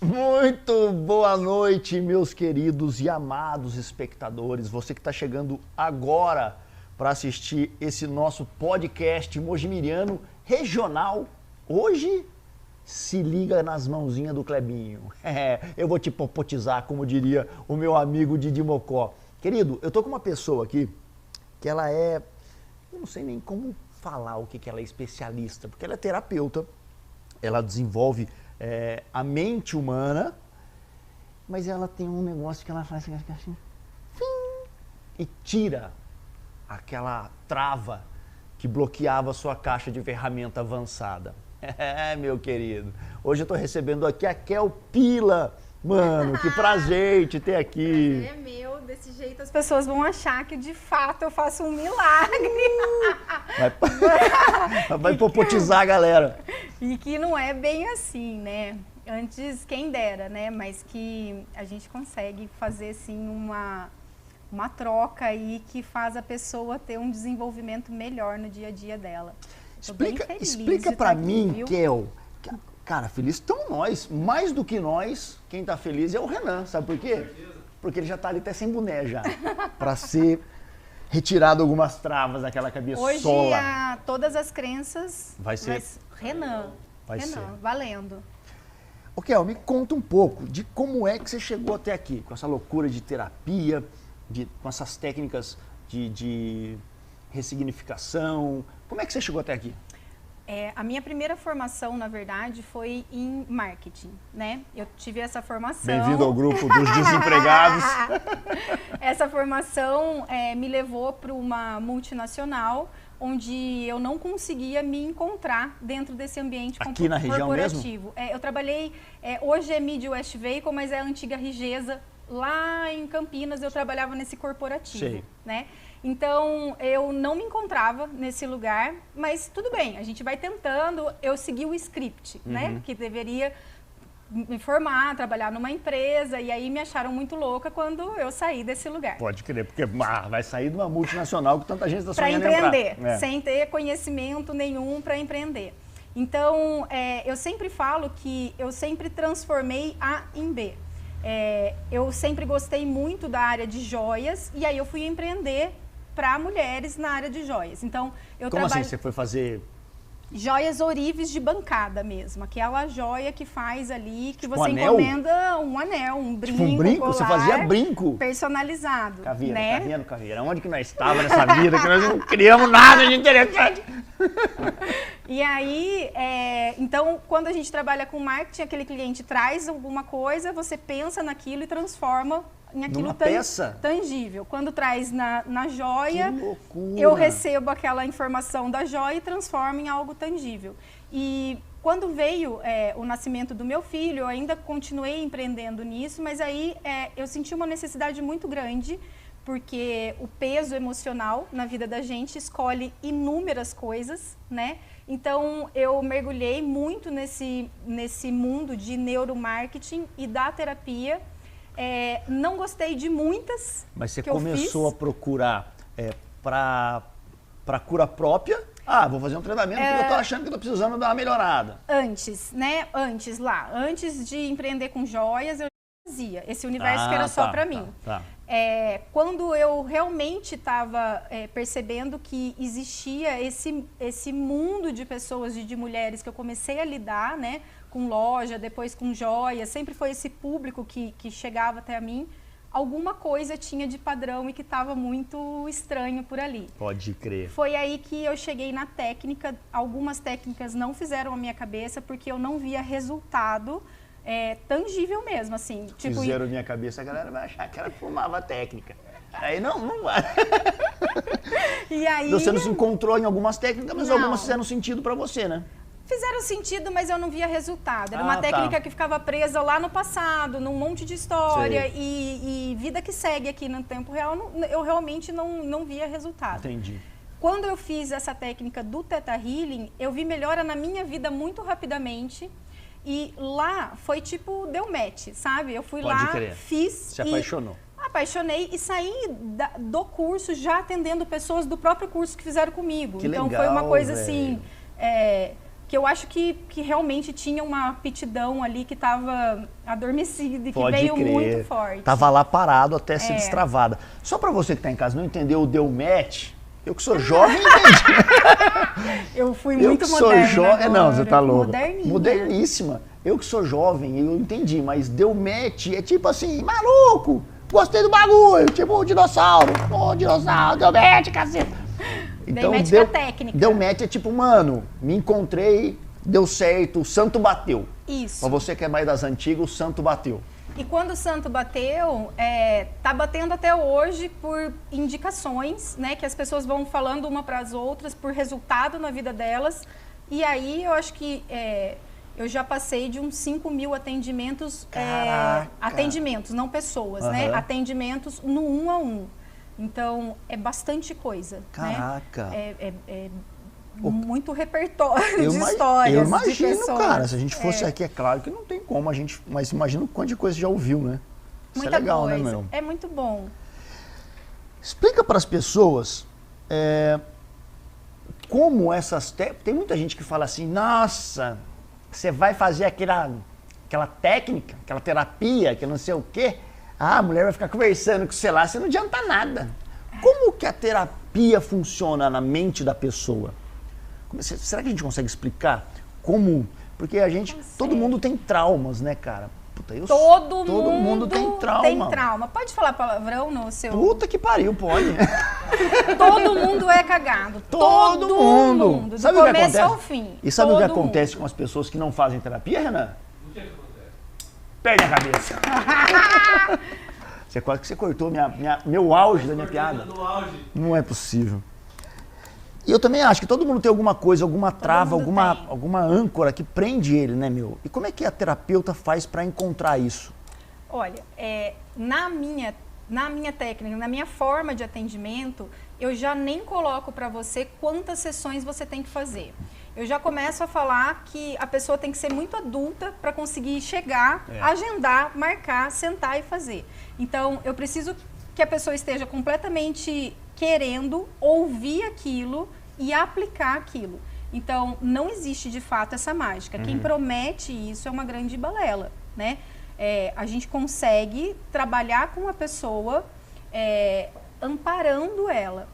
Muito boa noite, meus queridos e amados espectadores. Você que está chegando agora para assistir esse nosso podcast Mojimiriano Regional. Hoje, se liga nas mãozinhas do Clebinho. Eu vou te popotizar, como diria o meu amigo Didi Mocó. Querido, eu tô com uma pessoa aqui que ela é... Eu não sei nem como falar o que ela é especialista, porque ela é terapeuta, ela desenvolve a mente humana, mas ela tem um negócio que ela faz assim, e tira aquela trava que bloqueava a sua caixa de ferramenta avançada. Meu querido, hoje eu tô recebendo aqui a Kel Pila. Mano, que prazer te ter aqui. É meu, desse jeito as pessoas vão achar que de fato eu faço um milagre. Vai popotizar a galera. E que não é bem assim, né? Antes, quem dera, né? Mas que a gente consegue fazer, assim, uma troca aí que faz a pessoa ter um desenvolvimento melhor no dia a dia dela. Explica pra mim, Kel. Cara, feliz estamos nós. Mais do que nós, quem tá feliz é o Renan. Sabe por quê? Porque ele já tá ali até sem boné já. Pra ser retirado algumas travas daquela cabeçola. Hoje, todas as crenças... Vai ser... Renan, valendo. Ô, Kel, me conta um pouco de como é que você chegou até aqui. Com essa loucura de terapia, com essas técnicas de ressignificação. Como é que você chegou até aqui? A minha primeira formação, na verdade, foi em marketing, né? Eu tive essa formação... Bem-vindo ao grupo dos desempregados. Essa formação me levou para uma multinacional, onde eu não conseguia me encontrar dentro desse ambiente aqui na região corporativo. Mesmo? Eu trabalhei, hoje é Midwest Vehicle, mas é a antiga Rigesa. Lá em Campinas eu trabalhava nesse corporativo, sei, né? Então, eu não me encontrava nesse lugar, mas tudo bem, a gente vai tentando. Eu segui o script, né? Que deveria me formar, trabalhar numa empresa, e aí me acharam muito louca quando eu saí desse lugar. Pode crer, porque vai sair de uma multinacional que tanta gente está sonhando para empreender, sem ter conhecimento nenhum para empreender. Então, eu sempre falo que eu sempre transformei A em B. Eu sempre gostei muito da área de joias, e aí eu fui empreender para mulheres na área de joias. Então, eu Como assim você foi fazer? Joias ourives de bancada mesmo, aquela joia que faz ali, que tipo você encomenda um anel, um brinco, tipo um brinco? Colar, você fazia brinco? Personalizado, Caveira, né? tá vendo, Caveira? Onde que nós estávamos nessa vida, que nós não criamos nada de interessante? E aí, então, quando a gente trabalha com marketing, aquele cliente traz alguma coisa, você pensa naquilo e transforma em aquilo tangível. Quando traz na joia, eu recebo aquela informação da joia e transformo em algo tangível. E quando veio o nascimento do meu filho, eu ainda continuei empreendendo nisso, mas aí eu senti uma necessidade muito grande, porque o peso emocional na vida da gente escolhe inúmeras coisas, né? Então, eu mergulhei muito nesse mundo de neuromarketing e da terapia. Não gostei de muitas. Mas você começou a procurar para cura própria? Vou fazer um treinamento porque eu tô achando que eu tô precisando dar uma melhorada. Antes, né? Antes de empreender com joias, eu fazia esse universo que era só para mim. Quando eu realmente estava percebendo que existia esse mundo de pessoas, de mulheres que eu comecei a lidar, né, com loja, depois com joias, sempre foi esse público que chegava até a mim, alguma coisa tinha de padrão e que estava muito estranho por ali. Pode crer. Foi aí que eu cheguei na técnica. Algumas técnicas não fizeram a minha cabeça porque eu não via resultado tangível mesmo, assim. Tipo, fizeram minha cabeça, a galera vai achar que ela fumava técnica. Aí não vai. E aí... Você não se encontrou em algumas técnicas, mas algumas fizeram sentido pra você, né? Fizeram sentido, mas eu não via resultado. Era uma técnica que ficava presa lá no passado, num monte de história. E vida que segue aqui no tempo real, eu realmente não via resultado. Entendi. Quando eu fiz essa técnica do Theta Healing, eu vi melhora na minha vida muito rapidamente. E lá foi tipo, deu match, sabe? Eu fui lá, fiz. Se apaixonou. Apaixonei e saí do curso já atendendo pessoas do próprio curso que fizeram comigo. Que então legal, foi uma coisa assim, que eu acho que realmente tinha uma aptidão ali que estava adormecida e que veio muito forte. Tava lá parado até ser destravada. Só para você que está em casa não entendeu o deu match, eu que sou jovem entendi. Eu fui muito moderna. Sou jovem, não, você tá louco. Moderníssima. Eu que sou jovem, eu entendi, mas deu match é tipo assim, maluco, gostei do bagulho, tipo o dinossauro, dinossauro, deu match, caceta. Então, deu técnica. Deu match é tipo, mano, me encontrei, deu certo, o santo bateu. Isso. Pra você que é mais das antigas, o santo bateu. E quando o santo bateu, tá batendo até hoje por indicações, né? Que as pessoas vão falando uma para as outras por resultado na vida delas. E aí eu acho que eu já passei de uns 5 mil atendimentos. Atendimentos, não pessoas, né? Atendimentos no 1 a 1. Então, é bastante coisa. Caraca! Né? Muito repertório de histórias. Eu imagino, de pessoas. Cara, se a gente fosse aqui, é claro que não tem como a gente. Mas imagina o quanto de coisa já ouviu, né? Isso muita é legal, coisa. Né, meu? É muito bom. Explica para as pessoas como essas. Tem muita gente que fala assim: nossa, você vai fazer aquela técnica, aquela terapia, que não sei o quê. A mulher vai ficar conversando com o celular, você não adianta nada. Como que a terapia funciona na mente da pessoa? Será que a gente consegue explicar como? Porque todo mundo tem traumas, né, cara? Puta, todo mundo tem trauma. Tem trauma. Pode falar palavrão no seu... Puta que pariu, pode. Todo mundo é cagado. Todo mundo. Do sabe começo ao fim. E sabe o que acontece com as pessoas que não fazem terapia, Renan? Perde a cabeça. Quase que você cortou meu auge da minha piada. Não é possível. E eu também acho que todo mundo tem alguma coisa, alguma trava, alguma âncora que prende ele, né, meu? E como é que a terapeuta faz para encontrar isso? Olha, na minha técnica, na minha forma de atendimento, eu já nem coloco para você quantas sessões você tem que fazer. Eu já começo a falar que a pessoa tem que ser muito adulta para conseguir chegar, agendar, marcar, sentar e fazer. Então, eu preciso que a pessoa esteja completamente querendo ouvir aquilo e aplicar aquilo. Então, não existe de fato essa mágica. Quem promete isso é uma grande balela, né? A gente consegue trabalhar com a pessoa amparando ela.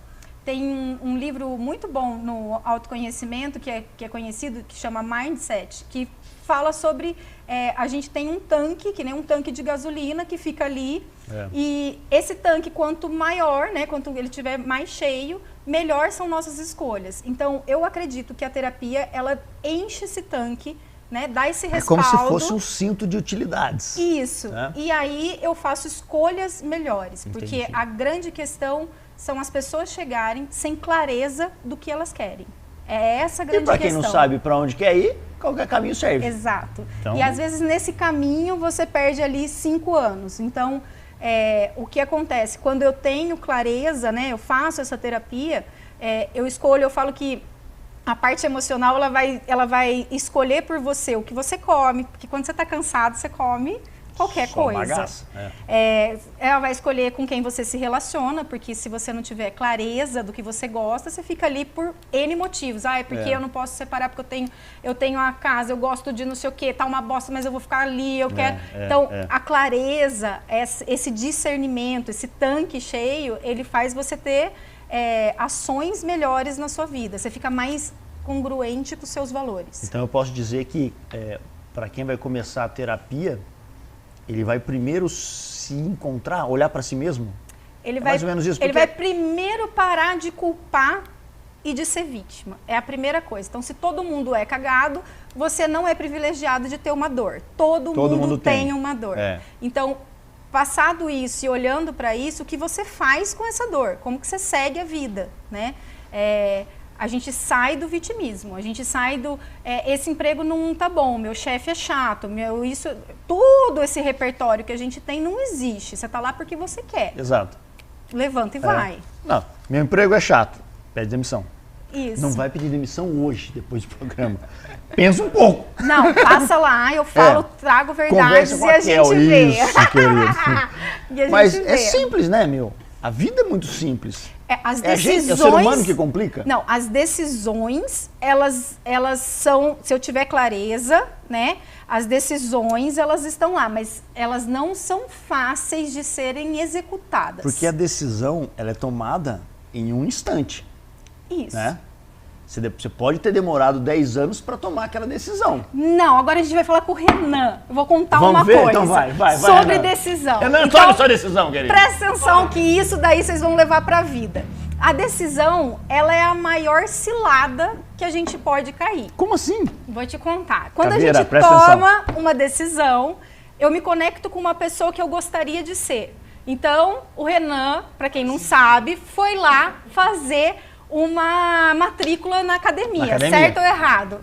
Tem um livro muito bom no autoconhecimento, que é conhecido, que chama Mindset, que fala sobre a gente tem um tanque, que nem um tanque de gasolina, que fica ali. E esse tanque, quanto maior, né, quanto ele estiver mais cheio, melhor são nossas escolhas. Então, eu acredito que a terapia, ela enche esse tanque, né, dá esse respaldo. É como se fosse um cinto de utilidades. Isso. E aí eu faço escolhas melhores. Entendi. Porque a grande questão são as pessoas chegarem sem clareza do que elas querem. É essa a grande questão. E para quem não sabe para onde quer ir, qualquer caminho serve. Exato. Então... E às vezes nesse caminho você perde ali 5 anos. Então, o que acontece? Quando eu tenho clareza, né, eu faço essa terapia, eu falo que a parte emocional ela vai escolher por você o que você come, porque quando você está cansado, você come qualquer coisa. Bagaça. Ela vai escolher com quem você se relaciona, porque se você não tiver clareza do que você gosta, você fica ali por N motivos. É porque eu não posso separar, porque eu tenho a casa, eu gosto de não sei o quê, tá uma bosta, mas eu vou ficar ali, eu quero... Então, a clareza, esse discernimento, esse tanque cheio, ele faz você ter ações melhores na sua vida. Você fica mais congruente com os seus valores. Então, eu posso dizer que, para quem vai começar a terapia, ele vai primeiro se encontrar, olhar para si mesmo? Mais ou menos isso? Ele vai primeiro parar de culpar e de ser vítima. É a primeira coisa. Então, se todo mundo é cagado, você não é privilegiado de ter uma dor. Todo mundo tem uma dor. Então, passado isso e olhando para isso, o que você faz com essa dor? Como que você segue a vida, né? A gente sai do vitimismo, a gente sai do... esse emprego não tá bom, meu chefe é chato, tudo esse repertório que a gente tem não existe. Você tá lá porque você quer. Exato. Levanta e vai. Não, meu emprego é chato, pede demissão. Isso. Não vai pedir demissão hoje, depois do programa. Pensa um pouco. Não, passa lá, eu falo, trago verdades e a gente vê. Isso, querido. Mas é simples, né, meu? A vida é muito simples. As decisões... É o ser humano que complica? Não, as decisões, elas são... Se eu tiver clareza, né? As decisões, elas estão lá, mas elas não são fáceis de serem executadas. Porque a decisão, ela é tomada em um instante. Isso. Né? Você pode ter demorado 10 anos para tomar aquela decisão. Não, agora a gente vai falar com o Renan. Eu vou contar Vamos uma ver? coisa Então vai, sobre Renan. decisão. Renan, então, tome sua decisão, querido. Presta atenção que isso daí vocês vão levar para a vida. A decisão, ela é a maior cilada que a gente pode cair. Como assim? Vou te contar. Quando Caveira, a gente presta toma uma decisão, eu me conecto com uma pessoa que eu gostaria de ser. Então, o Renan, para quem não sabe, foi lá fazer uma matrícula na academia, certo ou errado?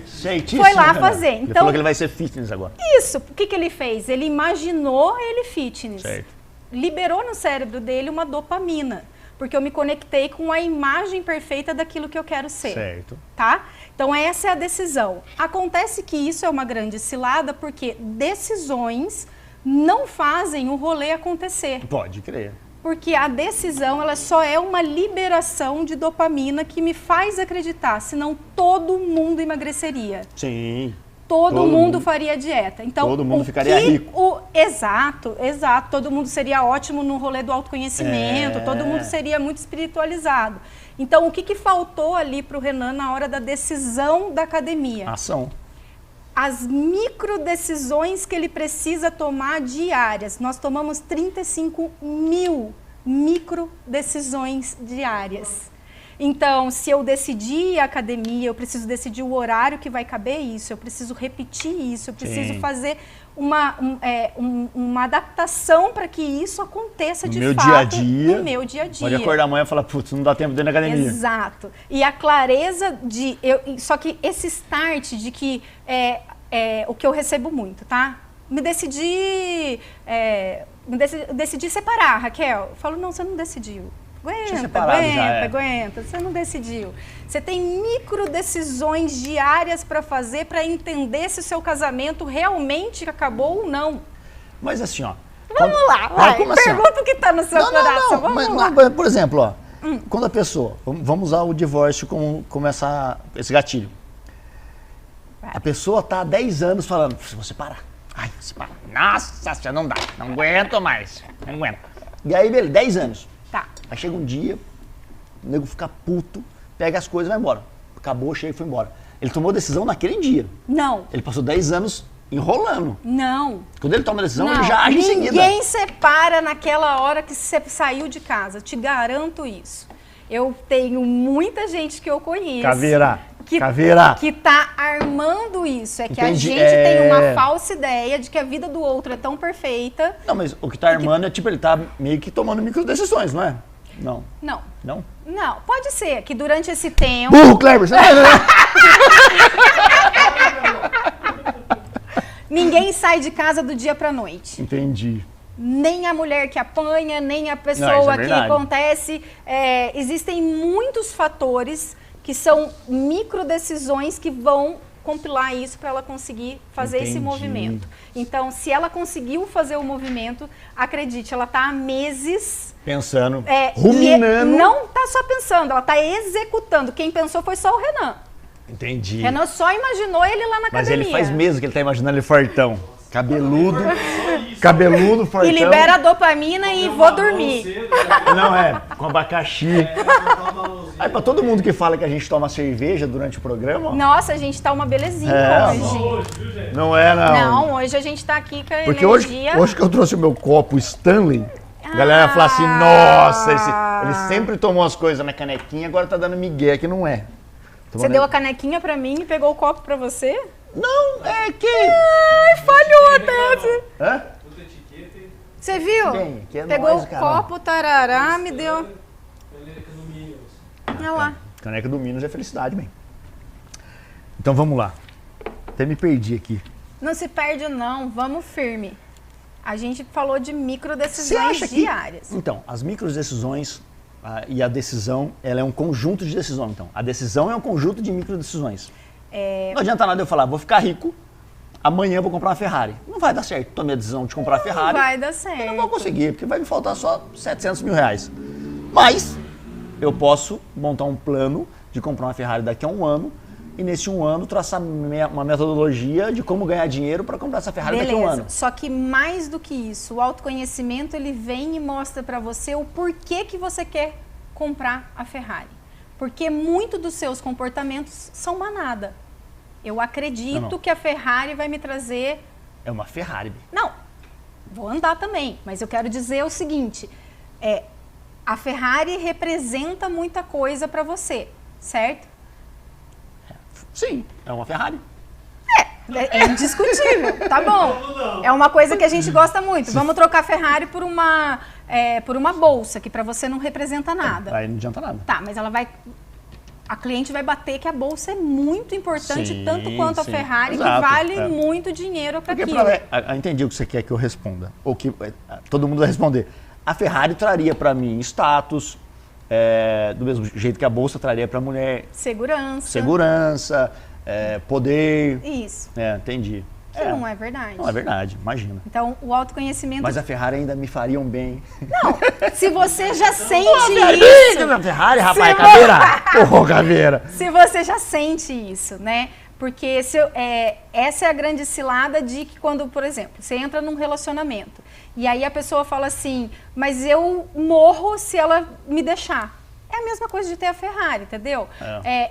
Certíssimo. Foi lá fazer. Ele Então, falou que ele vai ser fitness agora. Isso. O que ele fez? Ele imaginou ele fitness. Certo. Liberou no cérebro dele uma dopamina. Porque eu me conectei com a imagem perfeita daquilo que eu quero ser. Certo. Tá? Então, essa é a decisão. Acontece que isso é uma grande cilada porque decisões não fazem o rolê acontecer. Pode crer. Porque a decisão, ela só é uma liberação de dopamina que me faz acreditar, senão todo mundo emagreceria. Sim. Todo mundo faria dieta. Então, todo mundo ficaria rico. Exato. Todo mundo seria ótimo no rolê do autoconhecimento, todo mundo seria muito espiritualizado. Então, o que faltou ali para o Renan na hora da decisão da academia? Ação. As micro decisões que ele precisa tomar diárias. Nós tomamos 35 mil micro decisões diárias. Então, se eu decidir a academia, eu preciso decidir o horário que vai caber isso, eu preciso repetir isso, eu preciso fazer uma adaptação para que isso aconteça de fato no meu dia a dia. Pode acordar amanhã e falar, putz, não dá tempo de ir na academia. Exato. E a clareza de... só que esse start de que o que eu recebo muito, tá? Decidi separar, Raquel. Eu falo, não, você não decidiu. Aguenta, você não decidiu. Você tem micro decisões diárias para fazer para entender se o seu casamento realmente acabou ou não. Mas assim, ó. Vamos lá, vai. Pergunta o que está no seu coração. Vamos lá. Por exemplo, ó, quando a pessoa, vamos usar o divórcio como esse gatilho. A pessoa tá há 10 anos falando, você para. Ai, você para. Nossa, você não dá. Não aguento mais. Não aguento. E aí, beleza, 10 anos. Tá. Aí chega um dia, o nego fica puto, pega as coisas e vai embora. Acabou, chega e foi embora. Ele tomou a decisão naquele dia. Não. Ele passou 10 anos enrolando. Não. Quando ele toma a decisão, ele já age em seguida. Ninguém separa naquela hora que você saiu de casa. Te garanto isso. Eu tenho muita gente que eu conheço. Caveira. Que tá armando isso. É que a gente tem uma falsa ideia de que a vida do outro é tão perfeita. Não, mas o que tá armando é tipo, ele tá meio que tomando micro decisões, não é? Não. Não. Não? Não. Pode ser que durante esse tempo... Burro, Kleber! Ninguém sai de casa do dia pra noite. Entendi. Nem a mulher que apanha, nem a pessoa que acontece. Existem muitos fatores que são micro decisões que vão compilar isso para ela conseguir fazer esse movimento. Então, se ela conseguiu fazer o movimento, acredite, ela está há meses... Pensando, ruminando. Não está só pensando, ela está executando. Quem pensou foi só o Renan. Entendi. Renan só imaginou ele lá na academia. Mas ele faz mesmo que ele está imaginando ele fortão. Cabeludo, fortão. E libera a dopamina e vou dormir. Não, com abacaxi. Aí pra todo mundo que fala que a gente toma cerveja durante o programa... Nossa, a gente tá uma belezinha hoje. Não é, não. Não, hoje a gente tá aqui com a porque energia... hoje que eu trouxe o meu copo Stanley, a galera fala assim, nossa, ele sempre tomou as coisas na canequinha, agora tá dando migué, que não é. Você deu a canequinha pra mim e pegou o copo pra você? Não, é que... Ai, falhou até. Hã? Você viu? Bem, que é pegou nóis, o copo, tarará, me deu... Olha lá. Caneca do Minos é felicidade, bem. Então vamos lá. Até me perdi aqui. Não se perde não, vamos firme. A gente falou de micro decisões diárias. Então, as micro decisões e a decisão, ela é um conjunto de decisões. Então, a decisão é um conjunto de micro decisões. Não adianta nada eu falar, vou ficar rico, amanhã eu vou comprar uma Ferrari. Não vai dar certo. Tomei a decisão de comprar a Ferrari. Não vai dar certo. Eu não vou conseguir, porque vai me faltar só 700 mil reais. Mas eu posso montar um plano de comprar uma Ferrari daqui a um ano e nesse um ano traçar uma metodologia de como ganhar dinheiro para comprar essa Ferrari daqui a um ano. Só que mais do que isso, o autoconhecimento ele vem e mostra para você o porquê que você quer comprar a Ferrari. Porque muito dos seus comportamentos são manada. Eu acredito que a Ferrari vai me trazer... É uma Ferrari. Não, vou andar também, mas eu quero dizer o seguinte, a Ferrari representa muita coisa para você, certo? Sim, é uma Ferrari. É indiscutível, tá bom. É uma coisa que a gente gosta muito. Vamos trocar a Ferrari por uma bolsa, que para você não representa nada. Aí não adianta nada. Tá, mas a cliente vai bater que a bolsa é muito importante, tanto quanto a Ferrari, que vale muito dinheiro para aquilo. Eu entendi o que você quer que eu responda, ou que todo mundo vai responder. A Ferrari traria para mim status, do mesmo jeito que a bolsa traria para a mulher. Segurança, poder. Isso. Entendi. Que não é verdade. Não é verdade, imagina. Então, o autoconhecimento... Mas a Ferrari ainda me fariam bem. Não, se você já sente isso... A Ferrari, rapaz, caveira! Porra, caveira! Se você já sente isso, né? Porque essa é a grande cilada de que quando, por exemplo, você entra num relacionamento e aí a pessoa fala assim, mas eu morro se ela me deixar. É a mesma coisa de ter a Ferrari, entendeu?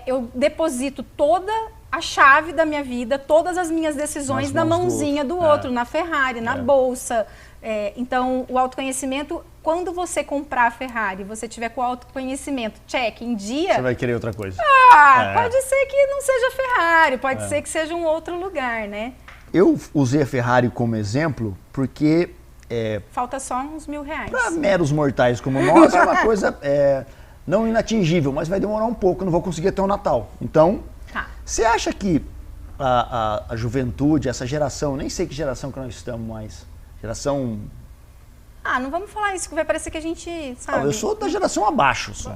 Eu deposito toda a chave da minha vida, todas as minhas decisões na mãozinha do outro, na Ferrari, na bolsa. Então, o autoconhecimento, quando você comprar a Ferrari, você tiver com o autoconhecimento, check, em dia... Você vai querer outra coisa. Pode ser que não seja Ferrari, pode ser que seja um outro lugar, né? Eu usei a Ferrari como exemplo porque... falta só uns R$1.000. Para meros mortais como nós, é uma coisa não inatingível, mas vai demorar um pouco, eu não vou conseguir até o Natal. Então... Você acha que a juventude, essa geração, nem sei que geração que nós estamos mais, geração... não vamos falar isso, que vai parecer que a gente, sabe... Não, eu sou da geração abaixo, só.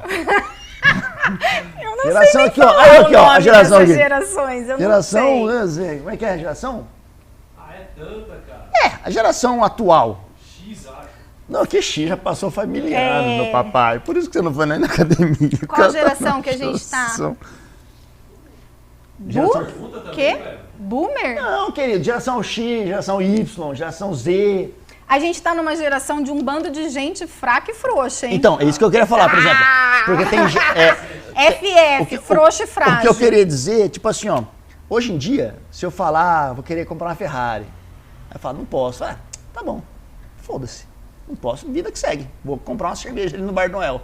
Eu não geração sei nem aqui, ó. falar Aqui, ó, a geração aqui. Gerações, eu geração, não sei. Como é que é a geração? É tanta, cara. A geração atual. X, acho. Não, que X já passou familiar do meu papai. Por isso que você não foi nem na academia. Qual geração que a gente tá? Quê? Boomer? Não, querido, geração X, geração Y, geração Z. A gente tá numa geração de um bando de gente fraca e frouxa, hein? Então, é isso que eu queria falar, por exemplo. Porque tem... frouxo e frágil. O que eu queria dizer, tipo assim, ó. Hoje em dia, se eu falar, vou querer comprar uma Ferrari. Aí eu falo, não posso. Tá bom, foda-se. Não posso, vida que segue. Vou comprar uma cerveja ali no Bar Noel.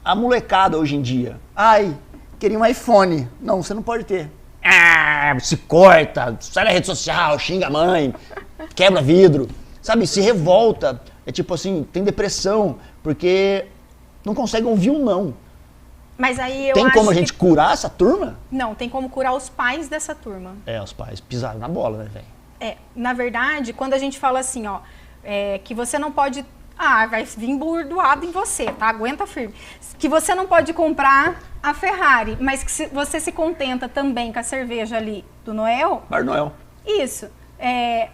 A molecada hoje em dia, queria um iPhone. Não, você não pode ter. Se corta, sai da rede social, xinga a mãe, quebra vidro. Sabe, se revolta. É tipo assim, tem depressão, porque não consegue ouvir um não. Mas aí tem como a gente curar essa turma? Não, tem como curar os pais dessa turma. Os pais pisaram na bola, né, velho? Na verdade, quando a gente fala assim, ó, que você não pode... vai vir burdoado em você, tá? Aguenta firme. Que você não pode comprar a Ferrari, mas que você se contenta também com a cerveja ali do Noel. Bar Noel. Isso.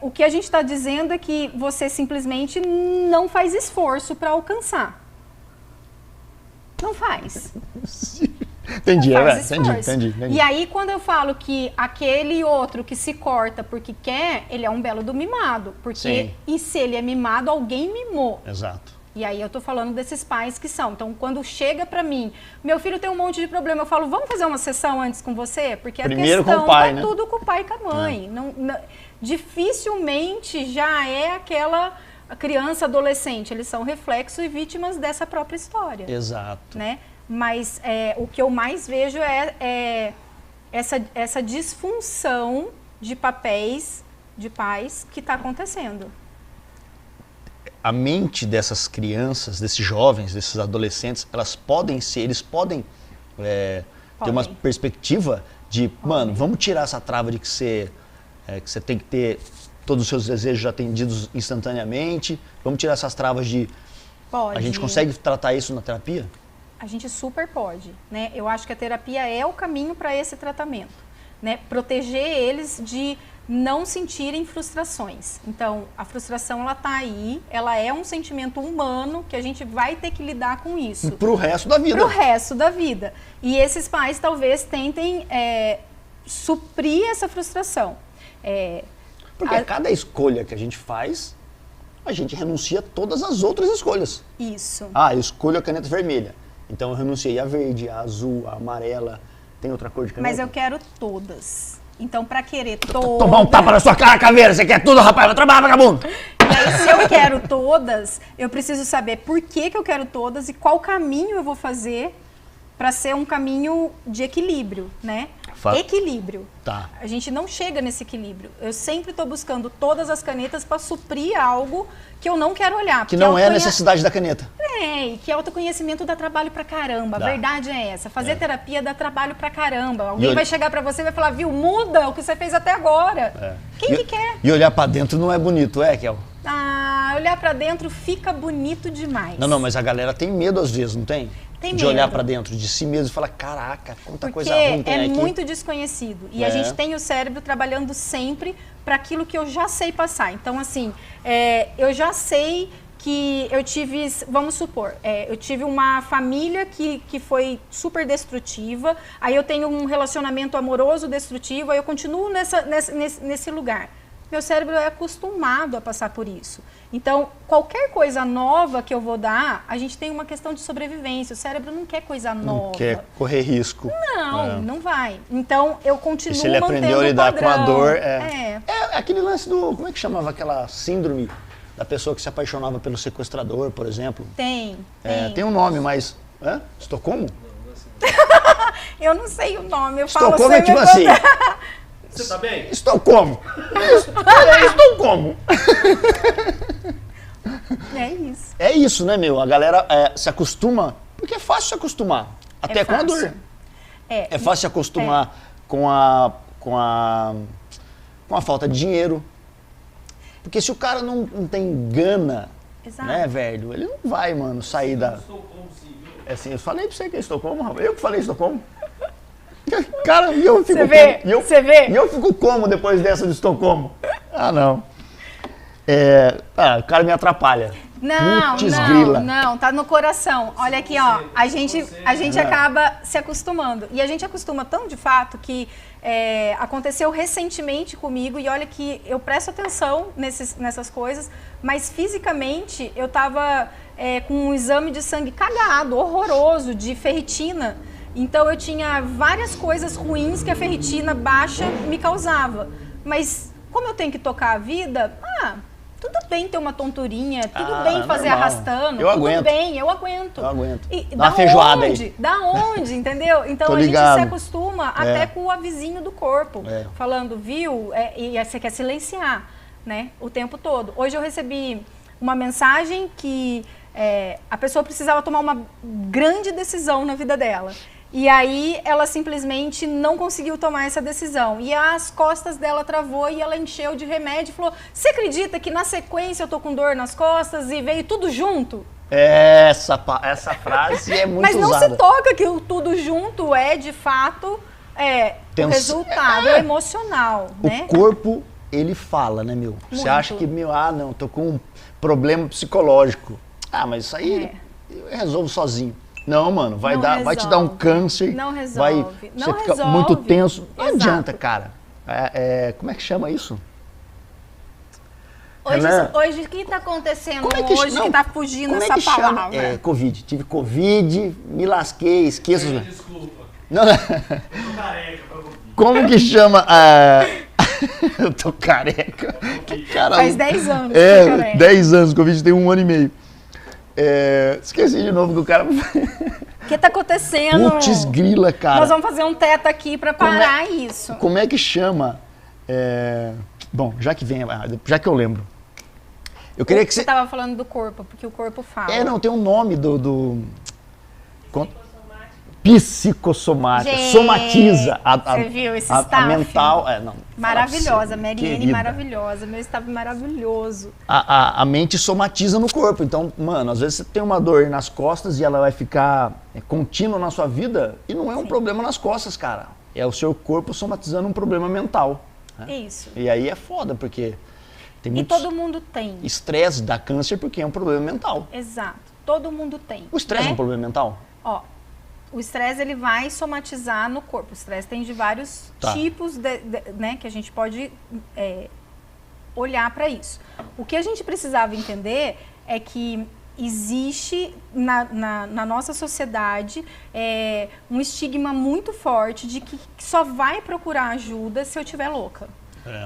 O que a gente está dizendo é que você simplesmente não faz esforço para alcançar. Não faz. Entendi, entendi. E aí, quando eu falo que aquele outro que se corta porque quer, ele é um belo do mimado. Porque, e se ele é mimado, alguém mimou. Exato. E aí eu tô falando desses pais que são. Então, quando chega pra mim, meu filho tem um monte de problema, eu falo, vamos fazer uma sessão antes com você? Porque primeiro a questão com o pai, tá né? tudo com o pai e com a mãe. Dificilmente já é aquela criança, adolescente. Eles são reflexo e vítimas dessa própria história. Exato. Né? Mas o que eu mais vejo é essa disfunção de papéis de pais que está acontecendo. A mente dessas crianças, desses jovens, desses adolescentes, eles podem ter uma perspectiva de, mano, vamos tirar essa trava de que você tem que ter todos os seus desejos atendidos instantaneamente, vamos tirar essas travas de... Pode. A gente consegue tratar isso na terapia? A gente super pode, né? Eu acho que a terapia é o caminho para esse tratamento, né? Proteger eles de não sentirem frustrações. Então, a frustração, ela tá aí, ela é um sentimento humano que a gente vai ter que lidar com isso. Pro resto da vida. Pro resto da vida. E esses pais talvez tentem suprir essa frustração. Porque a cada escolha que a gente faz, a gente renuncia a todas as outras escolhas. Isso. Ah, eu escolho a caneta vermelha. Então eu renunciei a verde, a azul, a amarela. Tem outra cor de caneta? Mas eu quero todas. Então, pra querer todas... Tomar um tapa na sua cara, caveira! Você quer tudo, rapaz? Vai trabalhar, vagabundo! E aí, se eu quero todas, eu preciso saber por que eu quero todas e qual caminho eu vou fazer para ser um caminho de equilíbrio, né? Equilíbrio. Tá. A gente não chega nesse equilíbrio. Eu sempre estou buscando todas as canetas para suprir algo que eu não quero olhar. Que não é a necessidade da caneta. E que autoconhecimento dá trabalho pra caramba. A verdade é essa. Fazer terapia dá trabalho pra caramba. Alguém vai chegar pra você e vai falar, viu, muda o que você fez até agora. Quem que quer? E olhar pra dentro não é bonito, Kel? Ah, olhar pra dentro fica bonito demais. Não, mas a galera tem medo às vezes, não tem? Tem de medo. olhar pra dentro de si mesmo e falar, caraca, quanta porque coisa ruim tem aqui. Porque é muito desconhecido. E a gente tem o cérebro trabalhando sempre para aquilo que eu já sei passar. Então, assim, eu já sei que eu tive, vamos supor, eu tive uma família que foi super destrutiva, aí eu tenho um relacionamento amoroso destrutivo, aí eu continuo nesse lugar. Meu cérebro é acostumado a passar por isso. Então, qualquer coisa nova que eu vou dar, a gente tem uma questão de sobrevivência. O cérebro não quer coisa nova. Não quer correr risco. Não vai. Então, eu continuo mantendo o padrão. E se ele aprendeu a lidar com a dor... É aquele lance do... Como é que chamava aquela síndrome da pessoa que se apaixonava pelo sequestrador, por exemplo? Tem. Tem um nome, mas... Estocolmo? Eu não sei o nome. Eu Estocolmo falo é tipo assim... Você tá bem? Estocolmo. Estocolmo. É isso. É isso, né, meu? A galera se acostuma, porque é fácil se acostumar. Até com a dor. É fácil se acostumar com a falta de dinheiro. Porque se o cara não tem gana, né, velho, ele não vai, mano, sair da... Assim, eu falei pra você que é Estocolmo, rapaz. Eu que falei Estocolmo. Cara, e eu fico Você vê? E eu fico como depois dessa de Estocolmo? Ah, não. O cara me atrapalha. Não, tá no coração. Olha aqui, ó, a gente acaba se acostumando. E a gente acostuma tão de fato que aconteceu recentemente comigo, e olha que eu presto atenção nessas coisas, mas fisicamente eu tava com um exame de sangue cagado, horroroso, de ferritina. Então eu tinha várias coisas ruins que a ferritina baixa me causava. Mas como eu tenho que tocar a vida, tudo bem ter uma tonturinha, tudo bem fazer normal. arrastando, eu tudo bem, eu aguento. E dá uma feijoada aí. Da onde, entendeu? Então a gente se acostuma até com o avizinho do corpo, falando, viu, e você quer silenciar, né, o tempo todo. Hoje eu recebi uma mensagem que a pessoa precisava tomar uma grande decisão na vida dela. E aí ela simplesmente não conseguiu tomar essa decisão. E as costas dela travou e ela encheu de remédio e falou, você acredita que na sequência eu tô com dor nas costas e veio tudo junto? Essa frase é muito Mas não usada. se toca que o tudo junto é, de fato, o resultado emocional, né? O corpo, ele fala, né, meu? Você acha que, não, tô com um problema psicológico. Mas isso aí eu resolvo sozinho. Não, mano, vai te dar um câncer. Não resolve. Você fica muito tenso. Não adianta, cara. Como é que chama isso? Hoje o que está acontecendo hoje que está fugindo essa palavra? Covid. Tive Covid, me lasquei, esqueço. Desculpa. Não. Eu tô careca pra Covid. Como que chama? Eu tô careca. Cara, faz 10 anos. 10 anos, Covid tem 1 ano e meio. Esqueci de novo do cara. O que tá acontecendo? Putz grila, cara. Nós vamos fazer um teto aqui pra parar isso. Como é que chama? Bom, já que eu lembro. Eu queria que você tava falando do corpo, porque o corpo fala. Não, tem um nome do psicossomática. Gente, somatiza. Você viu esse staff? A mental. Maravilhosa, Mariane, maravilhosa. Meu staff maravilhoso. A mente somatiza no corpo. Então, mano, às vezes você tem uma dor nas costas e ela vai ficar contínua na sua vida e não é um problema nas costas, cara. É o seu corpo somatizando um problema mental. Né? Isso. E aí é foda, porque tem E muito todo mundo tem. estresse dá câncer porque é um problema mental. Exato. Todo mundo tem. O estresse né? é um problema mental? Ó, o estresse ele vai somatizar no corpo. O estresse tem de vários tipos, né, que a gente pode olhar para isso. O que a gente precisava entender é que existe na nossa sociedade um estigma muito forte de que só vai procurar ajuda se eu estiver louca.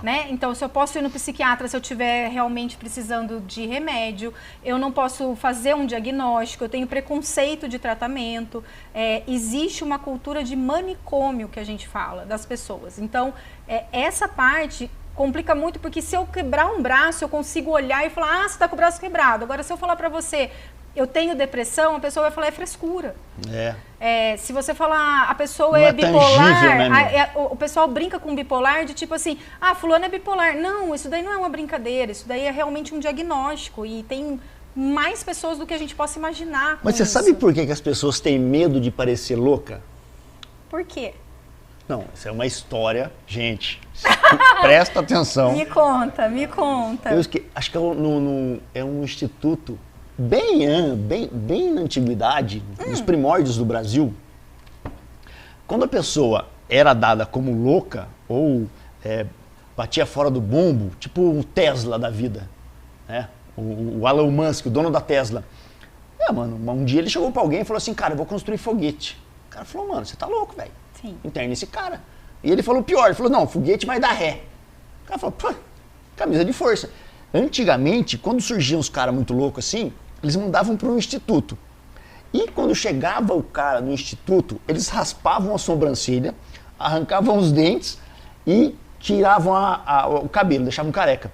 Né? Então, se eu posso ir no psiquiatra se eu estiver realmente precisando de remédio, eu não posso fazer um diagnóstico, eu tenho preconceito de tratamento, existe uma cultura de manicômio que a gente fala das pessoas. Então, essa parte complica muito, porque se eu quebrar um braço, eu consigo olhar e falar, você está com o braço quebrado. Agora, se eu falar para você, eu tenho depressão, a pessoa vai falar, é frescura. Se você falar, a pessoa não é bipolar, tangível, né, o pessoal brinca com bipolar de tipo assim, fulano é bipolar. Não, isso daí não é uma brincadeira, isso daí é realmente um diagnóstico e tem mais pessoas do que a gente possa imaginar. Mas você sabe por que as pessoas têm medo de parecer louca? Por quê? Não, isso é uma história, gente, presta atenção. Me conta, me conta. Acho que é um instituto bem na antiguidade, nos primórdios do Brasil. Quando a pessoa era dada como louca ou batia fora do bombo, tipo um Tesla da vida, né? O Elon Musk, o dono da Tesla. Mano, um dia ele chegou pra alguém e falou assim, cara, eu vou construir foguete. O cara falou, mano, você tá louco, velho. Interna esse cara. E ele falou pior, ele falou, não, foguete vai dar ré. O cara falou, pô, camisa de força. Antigamente, quando surgiam os caras muito loucos assim, eles mandavam para um instituto. E quando chegava o cara no instituto, eles raspavam a sobrancelha, arrancavam os dentes e tiravam o cabelo, deixavam careca.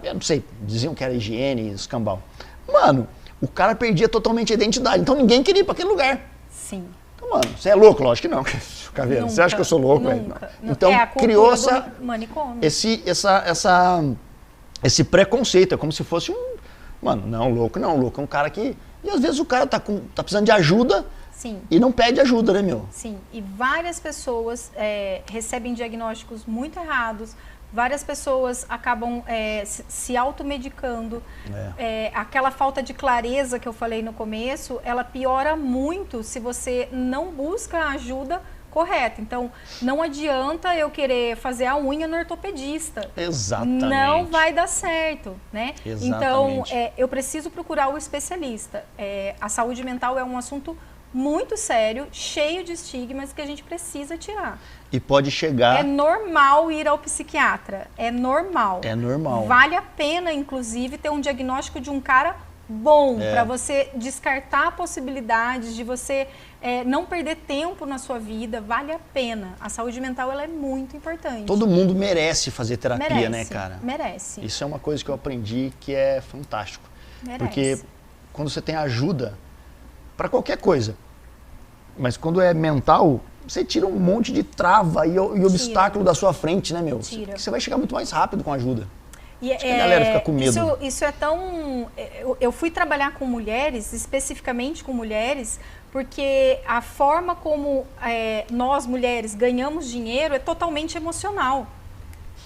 Eu não sei, diziam que era higiene, escambau. Mano, o cara perdia totalmente a identidade, então ninguém queria ir para aquele lugar. Sim. Então, mano, você é louco? Lógico que não. Caveira, você acha que eu sou louco? Nunca. Então, criou esse preconceito. É como se fosse Mano, não, louco é um cara que... E às vezes o cara tá precisando de ajuda. Sim. E não pede ajuda, né, meu? Sim. E várias pessoas recebem diagnósticos muito errados. Várias pessoas acabam se automedicando. Aquela falta de clareza que eu falei no começo, ela piora muito se você não busca a ajuda correta. Então, não adianta eu querer fazer a unha no ortopedista. Exatamente. Não vai dar certo, né? Exatamente. Então, eu preciso procurar o especialista. A saúde mental é um assunto muito sério, cheio de estigmas que a gente precisa tirar. E pode chegar... É normal ir ao psiquiatra. É normal. É normal. Vale a pena, inclusive, ter um diagnóstico de um cara bom, para você descartar possibilidades de você não perder tempo na sua vida. Vale a pena. A saúde mental ela é muito importante. Todo mundo merece fazer terapia, merece, né, cara? Merece. Isso é uma coisa que eu aprendi que é fantástico. Merece. Porque quando você tem ajuda para qualquer coisa, mas quando é mental, você tira um monte de trava e obstáculo da sua frente, né, meu? Tira. Você vai chegar muito mais rápido com ajuda. E a galera fica com medo. Isso é tão... Eu fui trabalhar com mulheres, especificamente com mulheres, porque a forma como nós, mulheres, ganhamos dinheiro é totalmente emocional.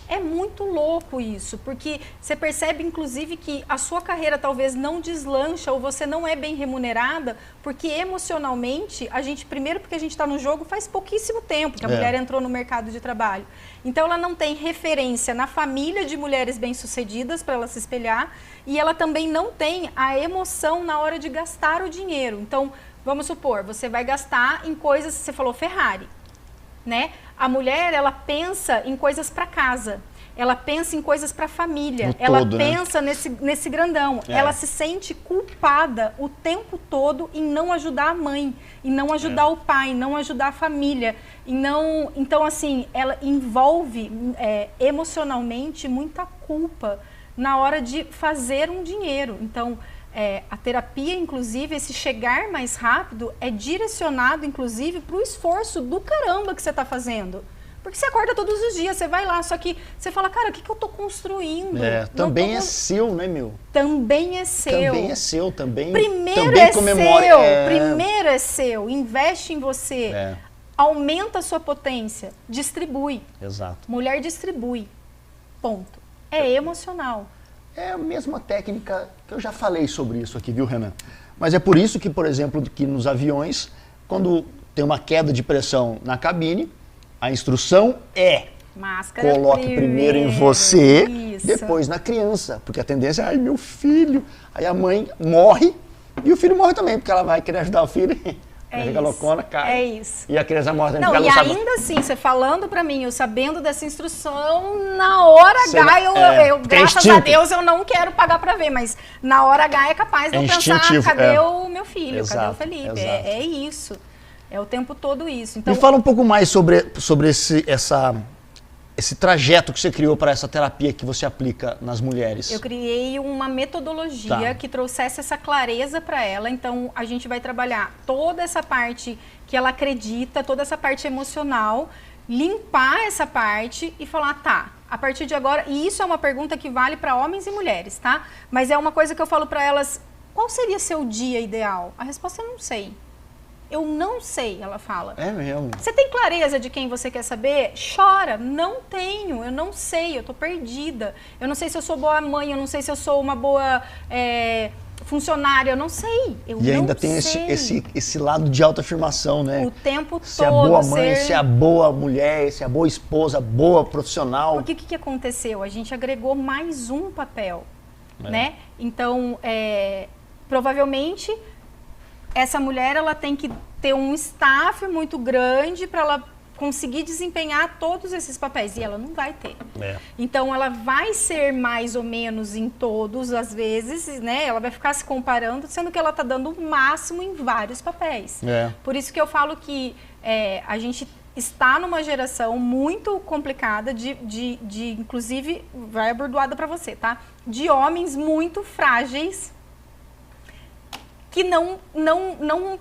É muito louco isso, porque você percebe, inclusive, que a sua carreira talvez não deslancha ou você não é bem remunerada, porque emocionalmente, primeiro porque a gente está no jogo faz pouquíssimo tempo que a mulher entrou no mercado de trabalho. Então, ela não tem referência na família de mulheres bem-sucedidas para ela se espelhar e ela também não tem a emoção na hora de gastar o dinheiro. Então, vamos supor, você vai gastar em coisas, você falou Ferrari, né? A mulher, ela pensa em coisas para casa, ela pensa em coisas para a família, ela pensa nesse grandão. Ela se sente culpada o tempo todo em não ajudar a mãe, em não ajudar o pai, em não ajudar a família. Então, assim, ela envolve emocionalmente muita culpa na hora de fazer um dinheiro. Então, a terapia, inclusive, esse chegar mais rápido é direcionado, inclusive, para o esforço do caramba que você está fazendo. Porque você acorda todos os dias, você vai lá, só que você fala, cara, o que eu estou construindo? Também é seu, né, meu? Também é seu. Também é seu, também. Primeiro também é comemora, seu, primeiro é seu. Investe em você, aumenta a sua potência, distribui. Exato. Mulher distribui. Ponto. É emocional. É a mesma técnica que eu já falei sobre isso aqui, viu, Renan? Mas é por isso que, por exemplo, que nos aviões, quando tem uma queda de pressão na cabine, a instrução é máscara coloque primeiro em você, depois na criança. Porque a tendência é, ai, meu filho. Aí a mãe morre e o filho morre também, porque ela vai querer ajudar o filho. Fica loucona, cai. É isso. E a criança morre também. Não, e ainda assim, você falando pra mim, eu sabendo dessa instrução, na hora H, eu graças a Deus, eu não quero pagar pra ver, mas na hora H é capaz de eu pensar, cadê o meu filho, exato, cadê o Felipe? É isso. É o tempo todo isso. Então, me fala um pouco mais sobre esse trajeto que você criou para essa terapia que você aplica nas mulheres. Eu criei uma metodologia que trouxesse essa clareza para ela. Então, a gente vai trabalhar toda essa parte que ela acredita, toda essa parte emocional, limpar essa parte e falar, tá, a partir de agora... E isso é uma pergunta que vale para homens e mulheres, tá? Mas é uma coisa que eu falo para elas, qual seria seu dia ideal? A resposta é não sei. Eu não sei, ela fala. É mesmo? Você tem clareza de quem você quer saber? Chora. Não tenho, eu não sei, eu tô perdida. Eu não sei se eu sou boa mãe, eu não sei se eu sou uma boa funcionária, eu não sei. E ainda tem esse lado de autoafirmação, né? O tempo todo. Se é boa mãe, se é boa mulher, se é boa esposa, boa profissional. Porque o que aconteceu? A gente agregou mais um papel, né? Então, provavelmente... Essa mulher, ela tem que ter um staff muito grande para ela conseguir desempenhar todos esses papéis. E ela não vai ter. Então, ela vai ser mais ou menos em todos, às vezes, né? Ela vai ficar se comparando, sendo que ela está dando o máximo em vários papéis. Por isso que eu falo que a gente está numa geração muito complicada inclusive, vai abordoada para você, tá? De homens muito frágeis, que não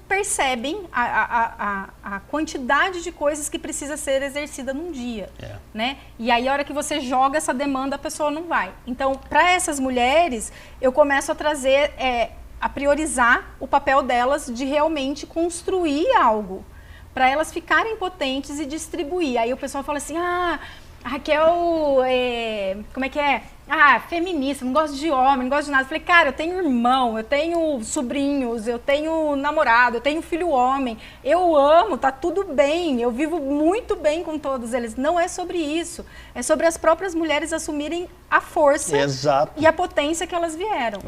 percebem a quantidade de coisas que precisa ser exercida num dia, né? E aí, a hora que você joga essa demanda, a pessoa não vai. Então, para essas mulheres, eu começo a trazer, a priorizar o papel delas de realmente construir algo, para elas ficarem potentes e distribuir. Aí o pessoal fala assim, Raquel, como é que é? Feminista, não gosto de homem, não gosto de nada. Eu falei, cara, eu tenho irmão, eu tenho sobrinhos, eu tenho namorado, eu tenho filho homem. Eu amo, tá tudo bem, eu vivo muito bem com todos eles. Não é sobre isso. É sobre as próprias mulheres assumirem a força e a potência que elas vieram.